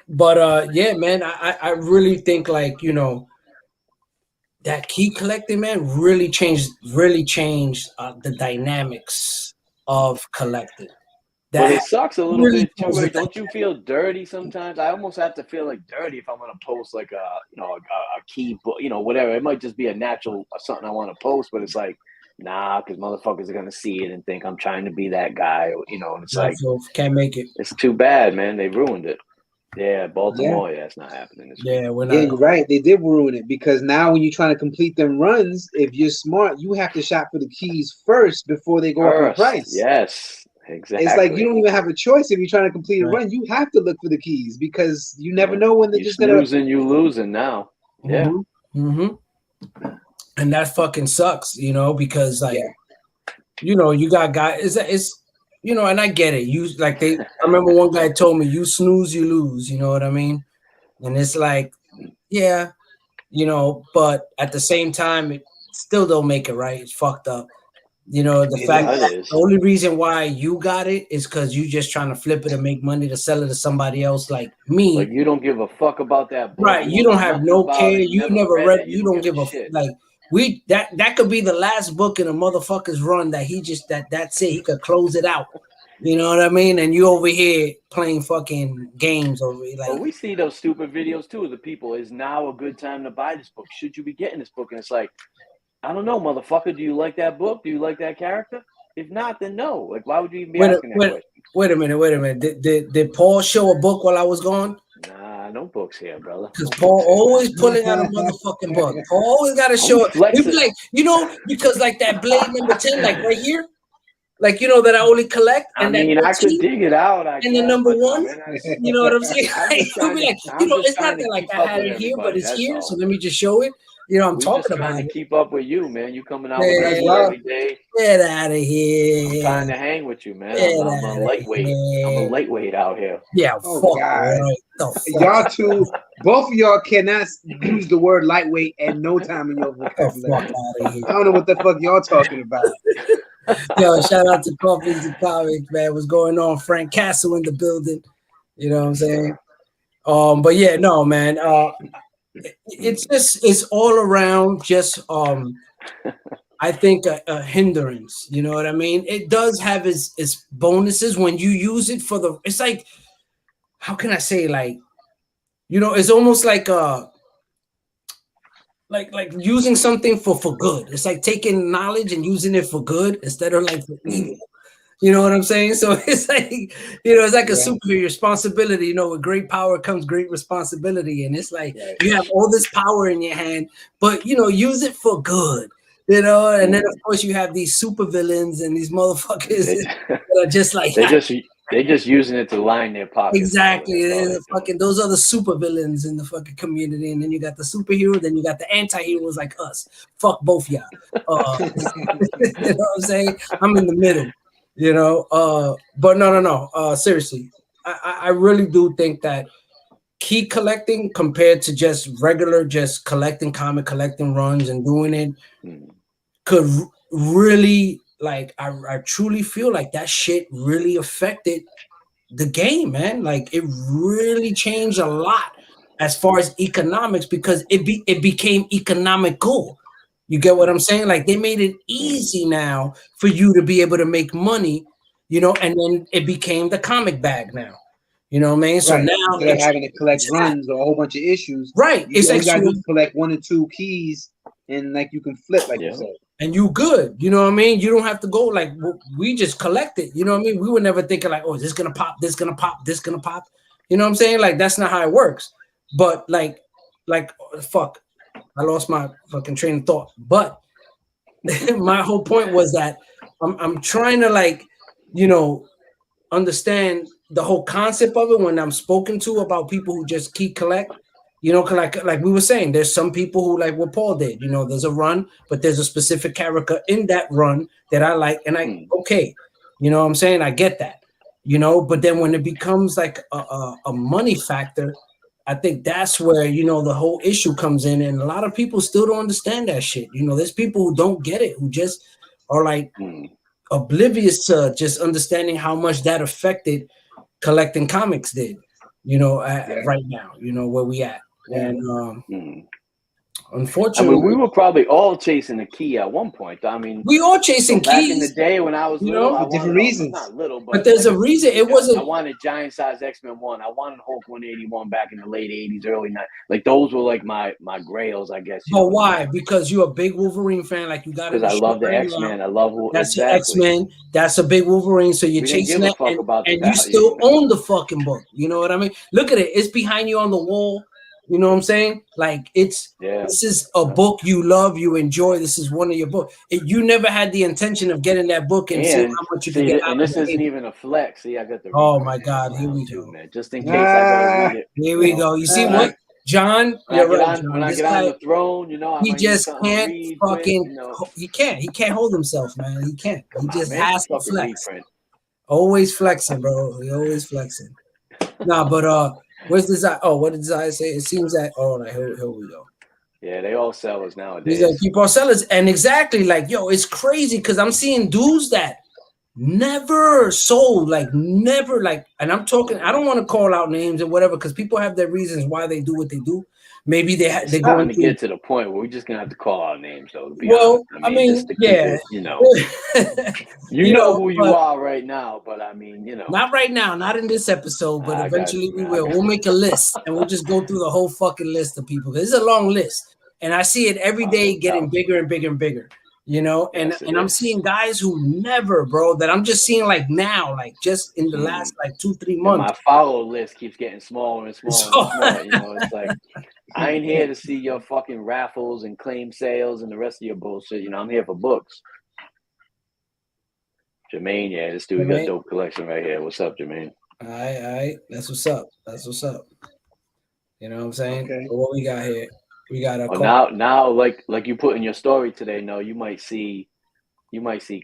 But yeah, man, I really think, like, you know, that key collecting, man, really changed the dynamics of collecting. But it sucks a little bit too. Right? Don't you feel dirty sometimes? I almost have to feel like dirty if I'm gonna post like a key book, you know, whatever. It might just be a natural something I want to post, but it's like, nah, because motherfuckers are gonna see it and think I'm trying to be that guy, you know. And it's like, can't make it. It's too bad, man. They ruined it. Yeah, Baltimore. Yeah, it's not happening. We're not. Yeah, you're right. They did ruin it, because now when you're trying to complete them runs, if you're smart, you have to shop for the keys first before they go up in price. Yes. Exactly. It's like you don't even have a choice if you're trying to complete a run. You have to look for the keys, because you never know when they're just gonna losing now. Yeah. Mm-hmm. And that fucking sucks, you know, because like, you know, you got guys. you know, and I get it. You like I remember one guy told me, "You snooze, you lose." You know what I mean? And it's like, yeah, you know, but at the same time, it still don't make it right. It's fucked up. You know, the fact that the only reason why you got it is because you just trying to flip it and make money to sell it to somebody else like me. Like you don't give a fuck about that book. Right. You don't have no care. You never read it. You don't give a shit. Like that could be the last book in a motherfucker's run that he just that's it. He could close it out. You know what I mean? And you over here playing fucking games over here. Like, well, we see those stupid videos too of the people. Is now a good time to buy this book? Should you be getting this book? And it's like, I don't know, motherfucker. Do you like that book? Do you like that character? If not, then no. Like, why would you even be asking that question? Wait a minute. Did Paul show a book while I was gone? Nah, no books here, brother. Because Paul always pulling out a motherfucking book. Paul always got to show it. Like, you know, because like that Blade number 10, like right here, like, you know, that I only collect. And I mean, I could dig it out. And the number one, you know what I'm saying? You know, it's not that like I had it here, but it's here. So let me just show it. You know, I'm talking about it. Keep up with you, man. You coming out with us every day. Get out of here. I'm trying to hang with you, man. I'm a lightweight. I'm a lightweight out here. Yeah, oh, God. Y'all two, both of y'all cannot use the word lightweight at no time in your vocabulary. I don't know what the fuck y'all talking about. Yo, shout out to Coffees and Comics, man. What's going on? Frank Castle in the building. You know what I'm saying? But yeah, no, man. It's all around just I think a hindrance. You know what I mean? It does have its bonuses when you use it for it's like, how can I say, like, you know, it's almost like like using something for good. It's like taking knowledge and using it for good instead of like for evil. You know what I'm saying? So it's like, you know, it's like a super responsibility. You know, with great power comes great responsibility. And it's like you have all this power in your hand, but, you know, use it for good, you know? And then, of course, you have these super villains and these motherfuckers that are just like... They're just using it to line their pockets. Exactly. Those are the super villains in the fucking community. And then you got the superhero, then you got the anti-heroes like us. Fuck both y'all. You know what I'm saying? I'm in the middle. You know, but no. Seriously, I really do think that key collecting compared to just regular, just collecting runs and doing it could really, like, I truly feel like that shit really affected the game, man. Like, it really changed a lot as far as economics because it became economical. You get what I'm saying? Like, they made it easy now for you to be able to make money, you know, and then it became the comic bag now. You know what I mean? So now they're having to collect runs or a whole bunch of issues. Right. It's like you gotta collect 1 or 2 keys and like you can flip, like you said. And you good. You know what I mean? You don't have to go like we just collect it. You know what I mean? We were never thinking like, oh, this gonna pop, this gonna pop, this gonna pop. You know what I'm saying? Like, that's not how it works. But like fuck. I lost my fucking train of thought, but my whole point was that I'm trying to, like, you know, understand the whole concept of it when I'm spoken to about people who just keep collect, you know, like we were saying, there's some people who like what Paul did, you know, there's a run, but there's a specific character in that run that I like, and okay, you know what I'm saying? I get that, you know, but then when it becomes like a money factor, I think that's where, you know, the whole issue comes in, and a lot of people still don't understand that shit. You know, there's people who don't get it, who just are like oblivious to just understanding how much that affected collecting comics did, you know, right now, you know, where we at. And unfortunately, I mean, we were probably all chasing a key at one point. I mean, we all chasing back keys in the day when I was little, for different reasons. Not little, but there's a reason. It wasn't. I wanted Giant Size X-Men 1. I wanted Hulk 181 back in the late 80s, early 90s. Like, those were like my grails, I guess. But why? Because you're a big Wolverine fan. Like, you got. Because I love the X-Men. I love that's the X-Men. That's a big Wolverine. So you're chasing that, and you still own the fucking book. You know what I mean? Look at it. It's behind you on the wall. You know what I'm saying? Like, this is a book you love, you enjoy. This is one of your books. You never had the intention of getting that book and seeing how much you can get out. And this isn't even a flex. See, I got the. Oh my God! Here we go, man. Just in case I gotta read it. Here we go. You see what, John? When I get on the throne, you know, he just can't fucking. He can't. He can't hold himself, man. He can't. He just has to flex. Always flexing, bro. He always flexing. Nah, but where's Desire? Oh, what did Desire say? It seems that here we go. Yeah, they all sellers These nowadays. are people are sellers, and exactly like it's crazy because I'm seeing dudes that never sold, like never, like, and I'm talking. I don't want to call out names and whatever because people have their reasons why they do what they do. Maybe they're going to get to the point where we're just gonna have to call out names, though. To be honest, I mean, just to keep it, you know who you are right now, but I mean, not right now, not in this episode, but eventually we will. We'll make a list and we'll just go through the whole fucking list of people. It's a long list, and I see it every day getting bigger and bigger and bigger. And I'm seeing guys who never, bro, that I'm just seeing like now, like just in the last like 2-3 months. My follow list keeps getting smaller and smaller and smaller. It's like I ain't here to see your fucking raffles and claim sales and the rest of your bullshit. I'm here for books. Jermaine, yeah, this dude got a dope collection right here. What's up, Jermaine? All right. That's what's up. You know what I'm saying? Okay. So what we got here? We got a now like you put in your story today. No, you might see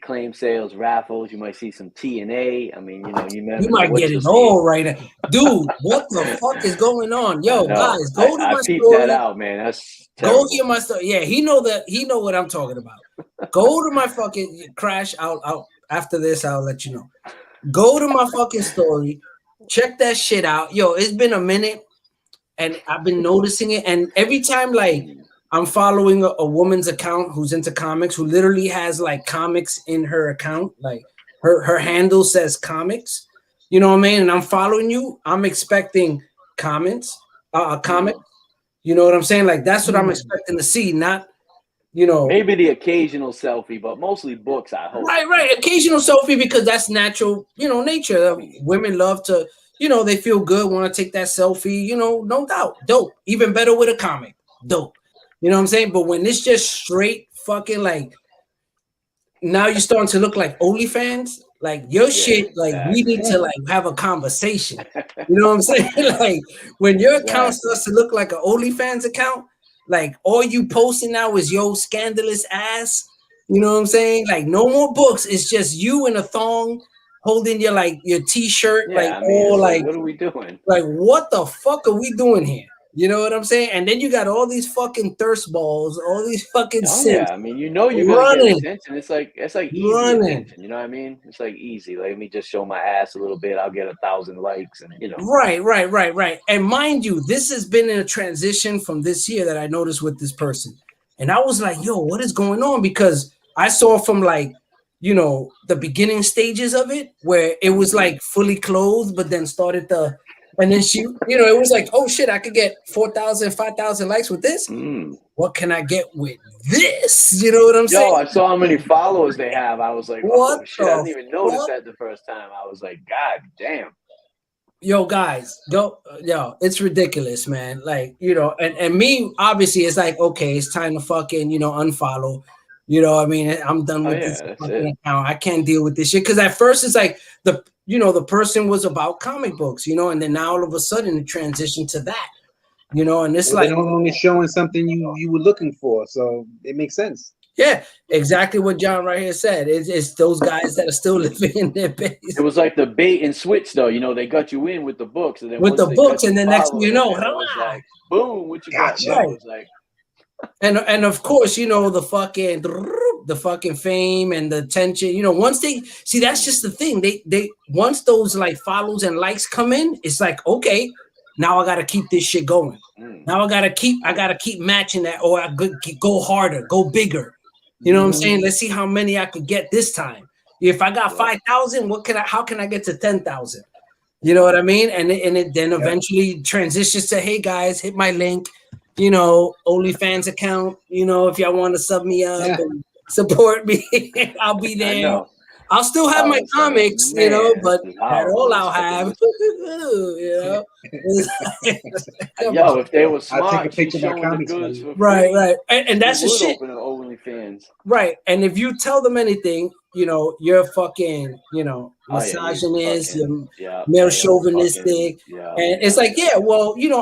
claim sales, raffles. You might see some TNA. I mean, you might get it all right now, dude. What the fuck is going on, yo, guys? Go to my story. That out, man. That's terrible. Go hear my story. Yeah, he know what I'm talking about. Go to my fucking Krash. I'll after this. I'll let you know. Go to my fucking story. Check that shit out, yo. It's been a minute. And I've been noticing it, and every time like I'm following a woman's account who's into comics, who literally has like comics in her account, like her handle says comics, you know what I mean? And I'm following you, I'm expecting comments, comic, you know what I'm saying? Like that's what I'm expecting to see, not maybe the occasional selfie, but mostly books. I hope. Right, occasional selfie because that's natural, nature. Women love to. They feel good, want to take that selfie, no doubt. Dope. Even better with a comic. Dope. You know what I'm saying? But when it's just straight fucking like, now you're starting to look like OnlyFans, like your shit, like we need to like have a conversation. You know what I'm saying? Like when your account starts to look like an OnlyFans account, like all you posting now is your scandalous ass. You know what I'm saying? Like no more books. It's just you in a thong. Holding your t-shirt, what are we doing? Like, what the fuck are we doing here? You know what I'm saying? And then you got all these fucking thirst balls, all these fucking simps. I mean, you're gonna get attention. It's like easy attention. You know what I mean? It's like easy. Like, let me just show my ass a little bit. I'll get 1,000 likes, and Right. And mind you, this has been in a transition from this year that I noticed with this person, and I was like, yo, what is going on? Because I saw from like. The beginning stages of it where it was like fully clothed, but then started and then she, it was like, oh shit, I could get 4,000, 5,000 likes with this. What can I get with this? You know what I'm saying? Yo, I saw how many followers they have. I was like, oh shit, I didn't even notice that the first time. I was like, God damn. Yo, guys, it's ridiculous, man. Like, and me, obviously, it's like, okay, it's time to fucking, unfollow. You know, I mean, I'm done with this fucking account. I can't deal with this shit. Because at first it's like the person was about comic books, and then now all of a sudden it transitioned to that, and it's like they're no longer showing something you were looking for, so it makes sense. Yeah, exactly what John right here said. It's those guys that are still living in their base. It was like the bait and switch, though. They got you in with the books, and then with the books, and then next thing you know, it was like, boom, what you got? Right. It was like. And of course, the fucking fame and the attention, once they see, that's just the thing. They once those like follows and likes come in, it's like, okay, now I gotta keep this shit going. Now I gotta keep matching that, or I go harder, go bigger. You know what I'm saying? Let's see how many I could get this time. If I got 5,000, how can I get to 10,000? You know what I mean? And it then eventually transitions to, hey guys, hit my link. OnlyFans account, if y'all want to sub me up and support me, I'll be there. I'll still have my comics, but that's all I'll have. Yo, if they were smart, I'll take a picture of my comics. Right. And that's the shit. Open an OnlyFans. Right. And if you tell them anything, you're fucking, misogynist, you're male chauvinistic. And it's like,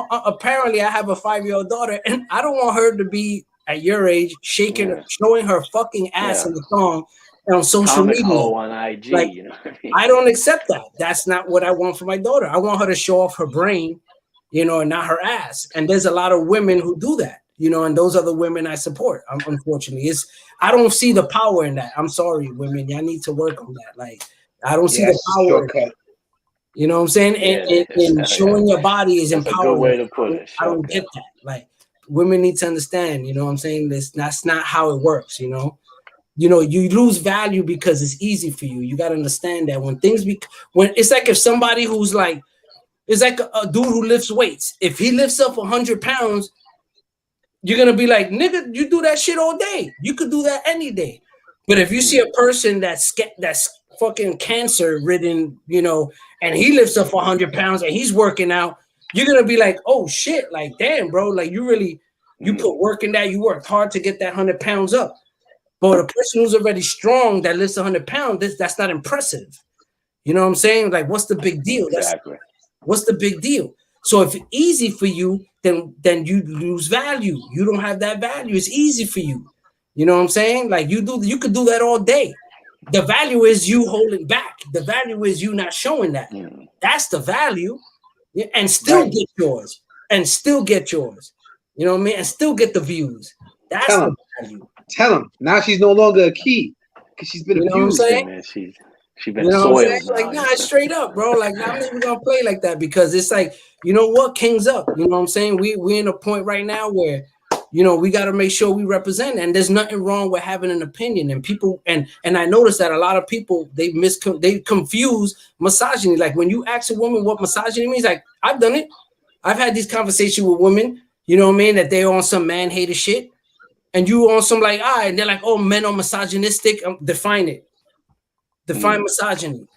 apparently I have a 5-year-old daughter and I don't want her to be at your age showing her fucking ass in the thong on social comic media. hole on IG. Like, you know what I mean? I don't accept that. That's not what I want for my daughter. I want her to show off her brain, you know, and not her ass. And there's a lot of women who do that, you know, and those are the women I support. Unfortunately, I don't see the power in that. I'm sorry, women. Y'all need to work on that. Like, I don't see the power. You know what I'm saying? And showing your body is That's empowering. a good way to put it. I don't get that. Like, women need to understand, you know what I'm saying? That's not how it works, you know? You know, you lose value because it's easy for you. You got to understand that when it's like if somebody who's like, it's like a dude who lifts weights. If he lifts up 100 pounds, you're going to be like, nigga, you do that shit all day. You could do that any day. But if you see a person that's fucking cancer ridden, you know, and he lifts up 100 pounds and he's working out, you're going to be like, oh shit, like, damn, bro, like you put work in that. You worked hard to get that 100 pounds up. But a person who's already strong that lifts 100 pounds, that's not impressive. You know what I'm saying? Like, what's the big deal? Exactly. What's the big deal? So if it's easy for you, then you lose value. You don't have that value. It's easy for you. You know what I'm saying? Like you could do that all day. The value is you holding back. The value is you not showing that. That's the value. And still get yours. And still get yours. You know what I mean? And still get the views. That's the value. Tell him. Now she's no longer a key. Because she's been abused. Man, she's been soiled. Like, nah, straight up, bro. Like, I'm not even gonna play like that because it's like, you know what? King's up. You know what I'm saying? We're in a point right now where, you know, we got to make sure we represent, and there's nothing wrong with having an opinion. And people, and I noticed that a lot of people they confuse misogyny. Like when you ask a woman what misogyny means, like I've done it. I've had these conversations with women. You know what I mean? That they're on some man hater shit, and you on some like, and they're like, oh, men are misogynistic. Define it. Define misogyny.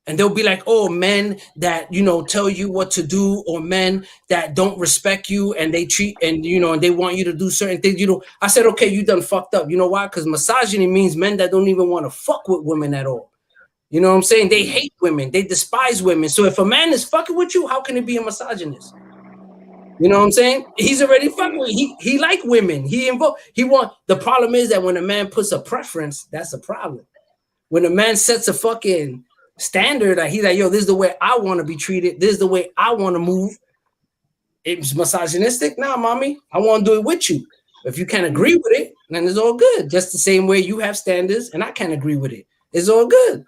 And they'll be like, oh, men that, you know, tell you what to do, or men that don't respect you and they treat, and, you know, and they want you to do certain things. You know, I said, okay, you done fucked up. You know why? Because misogyny means men that don't even want to fuck with women at all. You know what I'm saying? They hate women. They despise women. So if a man is fucking with you, how can he be a misogynist? You know what I'm saying? He's already fucking with you. He like women. The problem is that when a man puts a preference, that's a problem. When a man sets a fucking standard, he's like, yo, this is the way I want to be treated. This is the way I want to move. It's misogynistic. Nah, mommy, I want to do it with you. If you can't agree with it, then it's all good. Just the same way you have standards and I can't agree with it. It's all good.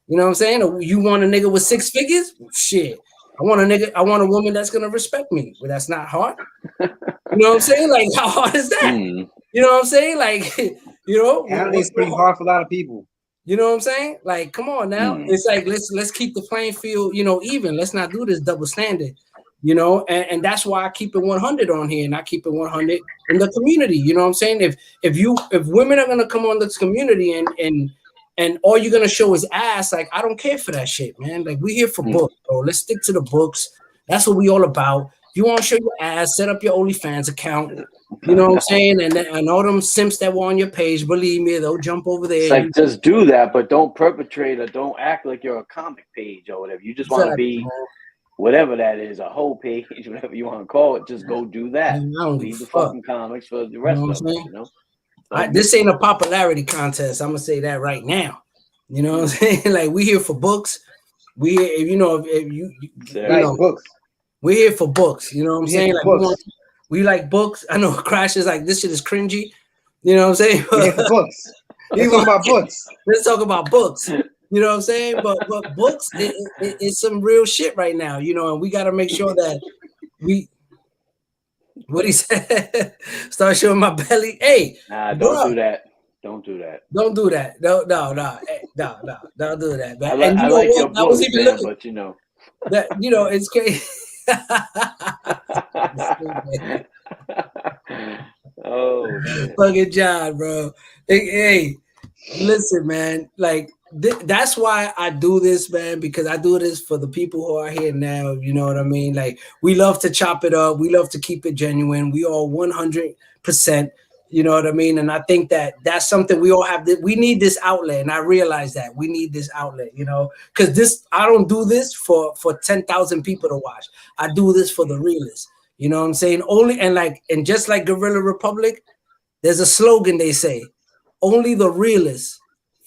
You know what I'm saying? You want a nigga with 6 figures? Shit. I want a woman that's gonna respect me. Well, that's not hard. You know what I'm saying? Like, how hard is that? You know what I'm saying? Like, you know, it's pretty hard for a lot of people. You know what I'm saying? Like, come on now. It's like let's keep the playing field, you know, even. Let's not do this double standard, you know. And that's why I keep it 100 on here, and I keep it 100 in the community. You know what I'm saying? If women are gonna come on this community and all you're gonna show is ass, like I don't care for that shit, man. Like we here for books, bro. Let's stick to the books. That's what we all about. If you want to show your ass, set up your OnlyFans account. You know what I'm saying? And all them simps that were on your page, believe me, they'll jump over there. It's like, just do that, but don't perpetrate or don't act like you're a comic page or whatever. You just want to be whatever that is, a whole page, whatever you want to call it. Just go do that. Leave the fucking comics for the rest of us, you know? This ain't a popularity contest. I'm gonna say that right now. You know what I'm saying? Like we here for books. We here, if you know, books. We're here for books. You know what I'm saying? Like we like books. I know Krash is like, this shit is cringy. You know what I'm saying? We're here for books. We're talking about books. Let's talk about books. You know what I'm saying? But books it's some real shit right now. You know, and we got to make sure that what he said. Start showing my belly. Hey, don't do that. Don't do that. Don't do that. No. Hey, no. Don't do that. Man. I like your books, man, but you know. That, you know, it's crazy. Oh, fucking John, bro. Hey, listen, man. Like that's why I do this, man, because I do this for the people who are here now. You know what I mean? Like we love to chop it up. We love to keep it genuine. We all 100%. You know what I mean? And I think that that's something we all have. We need this outlet, and I realize that we need this outlet. You know, because I don't do this for 10,000 people to watch. I do this for the realists. You know what I'm saying? And just like Guerrilla Republic, there's a slogan they say: only the realists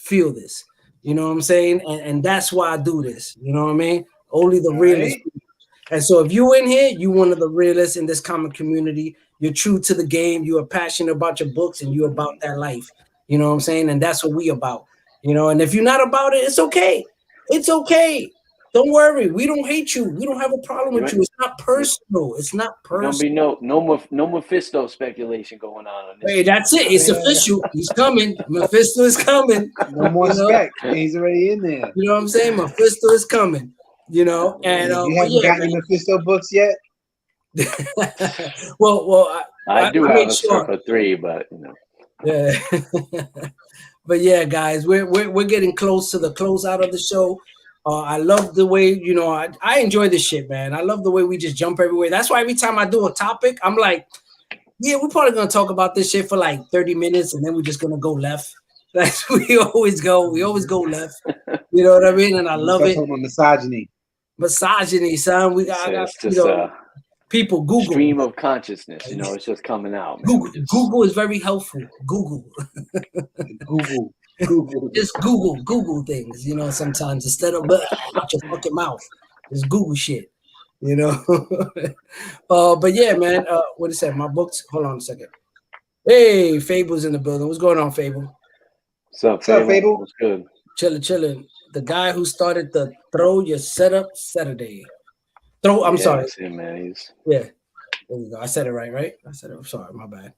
feel this. You know what I'm saying? And that's why I do this. You know what I mean? Only the realest. Right. And so if you in here, you one of the realists in this comic community. You're true to the game. You are passionate about your books and you're about that life. You know what I'm saying? And that's what we about. You know, and if you're not about it, it's okay. It's okay. Don't worry. We don't hate you. We don't have a problem with you. It's not personal. It's not personal. Don't be no Mephisto speculation going on this. Hey, that's it. It's official. He's coming. Mephisto is coming. No more spec. He's already in there. You know what I'm saying? Mephisto is coming. You know, and you haven't gotten the Mephisto books yet. well, I do have a Surfer 3, but you know. Yeah. But yeah, guys, we're getting close to the close out of the show. I love the way, you know, I enjoy this shit, man. I love the way we just jump everywhere. That's why every time I do a topic, I'm like, yeah, we're probably gonna talk about this shit for like 30 minutes, and then we're just gonna go left. That's we always go. We always go left. You know what I mean? And I love it. Misogyny, son. We got, just, you know, people Google stream of consciousness. You know, it's just coming out. Man. Google is very helpful. Google. Just Google things, you know, sometimes instead of out your fucking mouth. Just Google shit, you know. But yeah, man, what is that? My books, hold on a second. Hey, Fable's in the building. What's going on, Fable? What's up, Fable? What's good? Chilling. The guy who started the Throw Your Setup Saturday. I'm sorry. That's him, man. Yeah. There we go. I said it right? I said it. I'm sorry, my bad.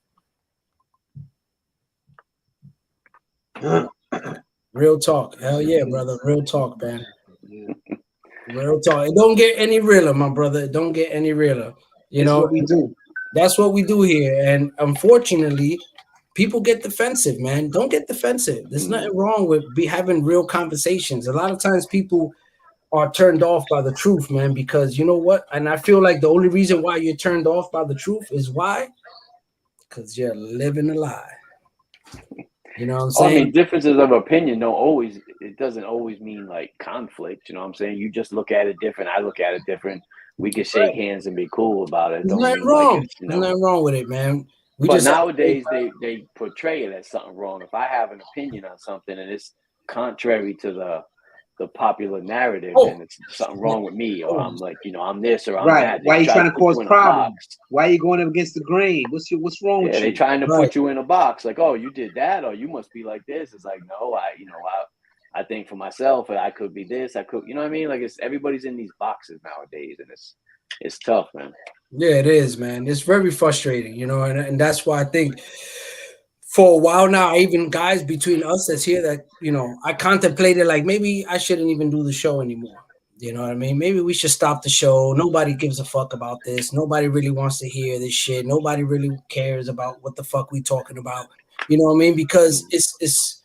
Real talk. Hell yeah, brother. Real talk, man. Real talk. It don't get any realer, my brother. It don't get any realer. You know, what we do. That's what we do here. And unfortunately, people get defensive, man. Don't get defensive. There's nothing wrong with having real conversations. A lot of times people are turned off by the truth, man, because you know what? And I feel like the only reason why you're turned off by the truth is why? Because you're living a lie. You know what I'm saying? I mean, differences of opinion it doesn't always mean like conflict. You know what I'm saying? You just look at it different. I look at it different. We can shake hands and be cool about it. There's nothing wrong. There's nothing wrong with it, man. But nowadays they portray it as something wrong. If I have an opinion on something and it's contrary to the popular narrative, then it's something wrong with me, or I'm like, you know, I'm this or I'm that. Why are you trying to cause problems? Why are you going up against the grain? What's wrong with you? They're trying to put you in a box, like, oh, you did that, or you must be like this. It's like, no, I think for myself, I could be this, I could, you know what I mean? Like, everybody's in these boxes nowadays, and it's tough, man. Yeah, it is, man. It's very frustrating, you know, and that's why I think for a while now, even guys between us that's here that, you know, I contemplated like maybe I shouldn't even do the show anymore. You know what I mean? Maybe we should stop the show. Nobody gives a fuck about this. Nobody really wants to hear this shit. Nobody really cares about what the fuck we talking about. You know what I mean? Because it's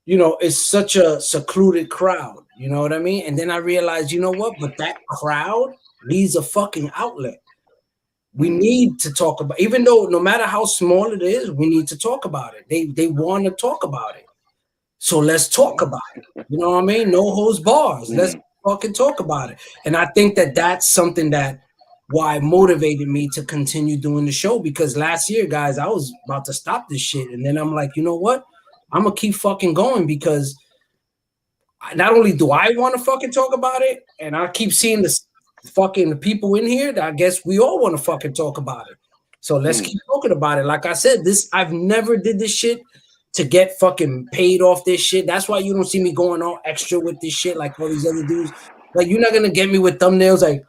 you know, it's such a secluded crowd. You know what I mean? And then I realized, you know what? But that crowd needs a fucking outlet. We need to talk about, even though no matter how small it is, we need to talk about it. They want to talk about it. So let's talk about it. You know what I mean? No holds bars. Let's fucking talk about it. And I think that's something that why motivated me to continue doing the show, because last year, guys, I was about to stop this shit. And then I'm like, you know what? I'm going to keep fucking going, because not only do I want to fucking talk about it, and I keep seeing this fucking people in here that I guess we all want to fucking talk about it. So let's keep talking about it. Like I said, I've never did this shit to get fucking paid off this shit. That's why you don't see me going all extra with this shit like all these other dudes. Like, you're not gonna get me with thumbnails like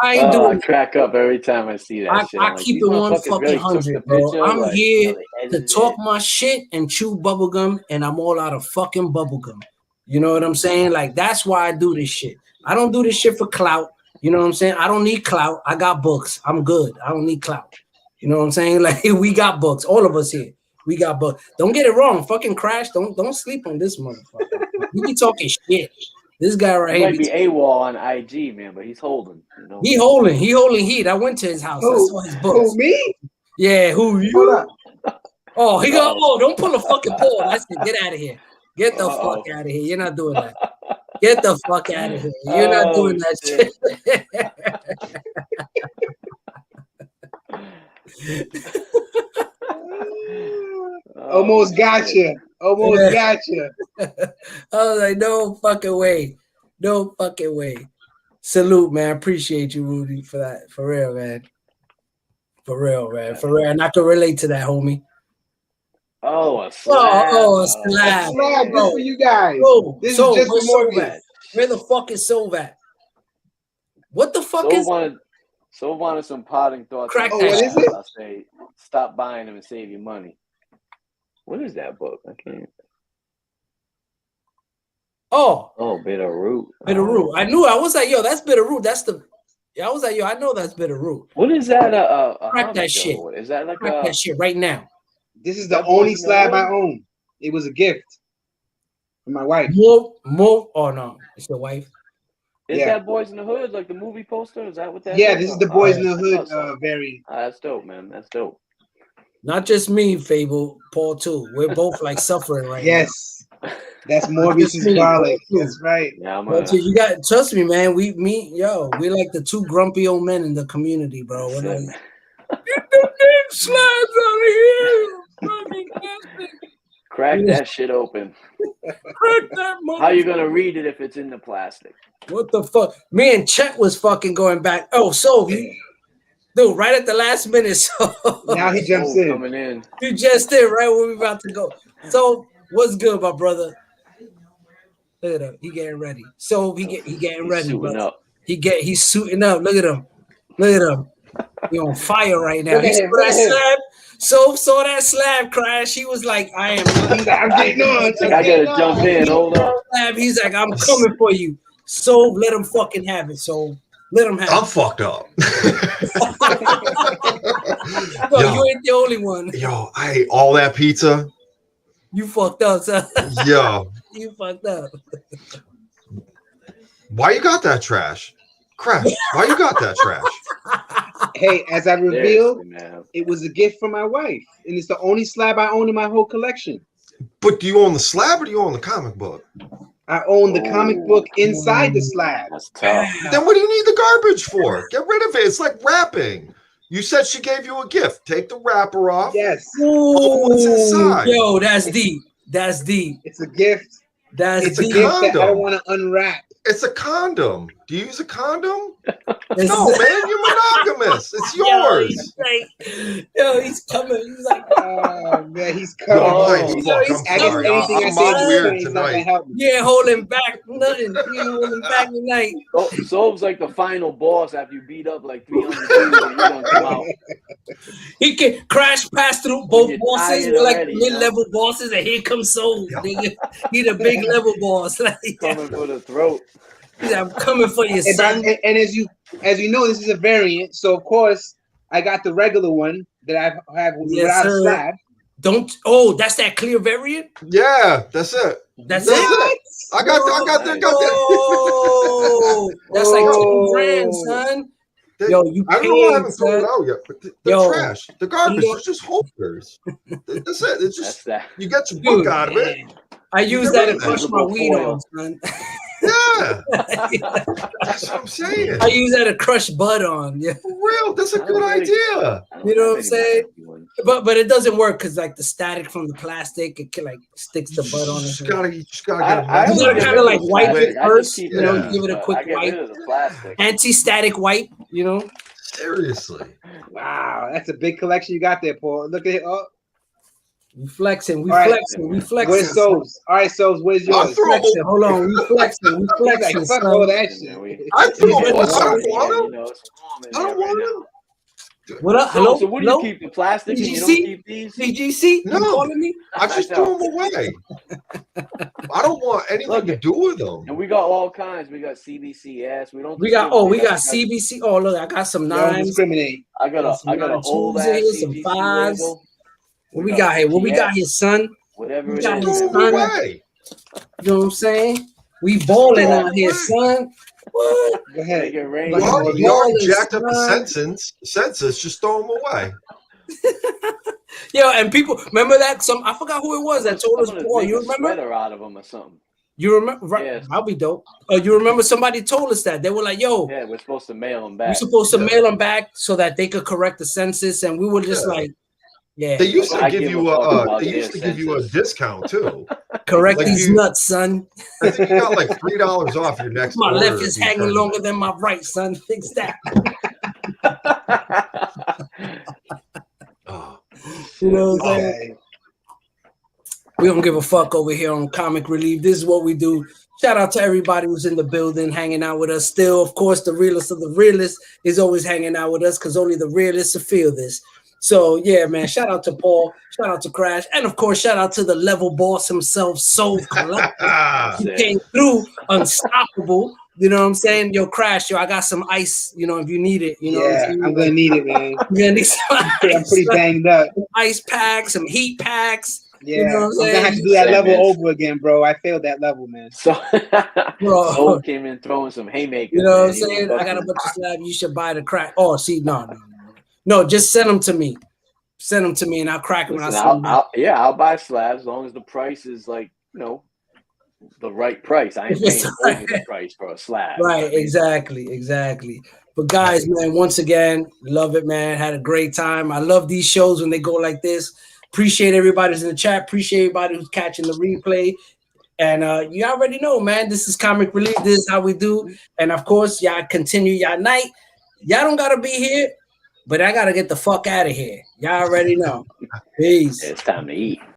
I ain't doing. I crack up every time I see that shit. I keep it 100, bro. I'm here to talk my shit and chew bubblegum, and I'm all out of fucking bubblegum. You know what I'm saying? Like, that's why I do this shit. I don't do this shit for clout. You know what I'm saying? I don't need clout. I got books. I'm good. I don't need clout. You know what I'm saying? Like, we got books. All of us here. We got books. Don't get it wrong. Fucking Krash. Don't sleep on this motherfucker. You be talking shit. This guy right here. He might be AWOL on IG, man, but he's holding. You know? He holding heat. I went to his house. I saw his books. Who, me? Yeah, who you? Oh, he got. Oh, don't pull a fucking pole. Let's get out of here. Get the fuck out of here. You're not doing that. Get the fuck out of here. You're not doing that shit. Almost gotcha. Almost gotcha. I was like, no fucking way. No fucking way. Salute, man. Appreciate you, Rudy, for that. For real, man. For real, man. For real. And I can relate to that, homie. Oh, a slab. Oh, a slab. A slab just for you guys. Oh, this so, is just for Morbius. Where the fuck is Sov at? What the fuck is So wanted some potting thoughts. Crack that shit. What is it? I'll say, stop buying them and save your money. What is that book? I can't. Oh, Bitterroot. Bitterroot. I knew. I was like, yo, that's Bitterroot. That's the. I was like, yo, I know that's Bitterroot. What is that? Crack that shit. Is that like Crack that shit right now? This is the only slab I own. It was a gift from my wife. More. Oh no, it's your wife. Is that Boys in the Hood like the movie poster? Is that what that? Yeah, is? this is the Boys in the Hood variant. That's dope, man. That's dope. Not just me, Fable, Paul too. We're both like suffering right now. Yes, that's Morbius' garlic. That's right. Yeah, you got trust me, man. We like the two grumpy old men in the community, bro. Get the damn slabs out of here. Crack that shit open. Crack that. How you gonna read it if it's in the plastic? What the fuck? Me and Chet was fucking going back. Oh, so dude, right at the last minute. So now he jumps in. Coming in. You just did right when we about to go. So what's good, my brother? Look at him. He getting ready. So he getting ready. Suiting up. He's suiting up. Look at him. Look at him. He on fire right now. He saw that slab. So saw that slab crash. He was like, I am. I'm getting on. I gotta jump in. Hold on. He's like, I'm coming for you. So let him fucking have it. So let him have it. I'm fucked up. Yo, you ain't the only one. Yo, I ate all that pizza. You fucked up, son. Yo. You fucked up. Why you got that trash? Krash, why you got that trash? Hey, as I revealed, it was a gift from my wife. And it's the only slab I own in my whole collection. But do you own the slab or do you own the comic book? I own the comic book inside the slab. That's tough. Then what do you need the garbage for? Get rid of it. It's like wrapping. You said she gave you a gift. Take the wrapper off. Yes. Oh, what's inside? Yo, that's deep. That's deep. It's a gift. It's a gift that I don't want to unwrap. It's a condom. Do you use a condom? It's No, man, you're monogamous. It's yours. Yo, he's coming. He's like, oh man, he's coming. I'm on weird tonight. You ain't holding back nothing. You ain't holding back tonight. Soap's like the final boss after you beat up like 300 people. You're gonna come out. He can crash past through both bosses. We're like already, mid-level bosses, and here comes Soul. Nigga. He the big level boss. Coming for the throat. I'm coming for you, son. And as you know, this is a variant. So of course, I got the regular one that I have without a slab. That's that clear variant? Yeah, that's it. That's it. I got that. Oh, that's like $2,000, son. Yo, I don't know why I haven't thrown it out yet, but the trash, the garbage, it's just holders. That's it. It's just you get your book out of it. I use that to crush my weed on, son. Yeah, that's what I'm saying. I use that to crush bud on. Yeah, for real. That's a good idea. You know what I'm saying? But it doesn't work because like the static from the plastic, it can like sticks the bud on it. You just gotta get it. You gotta kind of like wipe it first. You know, give it a quick wipe. Anti-static wipe. You know. Seriously. Wow, that's a big collection you got there, Paul. Look at it. Oh. We flexing. Where's Sobes? All right, Sobes, where's yours? Hold on, we flexing. Like, fuck all that shit. I don't want him. What up? Hello? So what do you keep, the plastic and you don't keep these? CGC? No, you calling me? I just threw them away. I don't want anything to do with them. And we got all kinds. We got CBCS. We got CBC. Oh, look, I got some nines. Discriminate. I got a old ass some fives. What we got here? What we got here, son? Whatever it is. You know what I'm saying? We balling out here, son. What? Go ahead. You already jacked up the census. Just throw them away. Yo, and people remember that? I forgot who it was that told us. Paul, you remember? Sweater out of them or something. You remember? Right? Yeah. I'll be dope. You remember somebody told us that they were like, "Yo, yeah, we're supposed to mail them back. We're supposed to mail them back so that they could correct the census," and we were just like, Yeah. They used to give you a discount too. Correct like these nuts, son. I think you got like $3 off your next my order. My left is hanging longer than my right, son. Fix that. You know what I'm saying? We don't give a fuck over here on Comic Relief. This is what we do. Shout out to everybody who's in the building, hanging out with us still. Of course, the realest of the realists is always hanging out with us because only the realists will feel this. So, yeah, man, shout out to Paul, shout out to Krash, and, of course, shout out to the level boss himself, Soul Collector. He came through unstoppable. You know what I'm saying? Yo, Krash, yo, I got some ice, you know, if you need it. You know yeah, I'm going to need it, man. You're gonna need some ice. I'm pretty banged up. Some ice packs, some heat packs. Yeah, you know what I'm gonna have to do that level over again, bro. I failed that level, man. So Soul came in throwing some haymakers. You know what I'm saying? I got a bunch of slabs. You should buy the crack. Oh, see, no, just send them to me. Send them to me, and I'll crack them. I'll buy slabs as long as the price is like, you know, the right price. I ain't paying over the price for a slab. Right, exactly. But guys, man, once again, love it, man. Had a great time. I love these shows when they go like this. Appreciate everybody who's in the chat. Appreciate everybody who's catching the replay. And you already know, man, this is Comic Relief. This is how we do. And of course, y'all continue y'all night. Y'all don't gotta be here, but I gotta get the fuck out of here. Y'all already know. Peace. It's time to eat.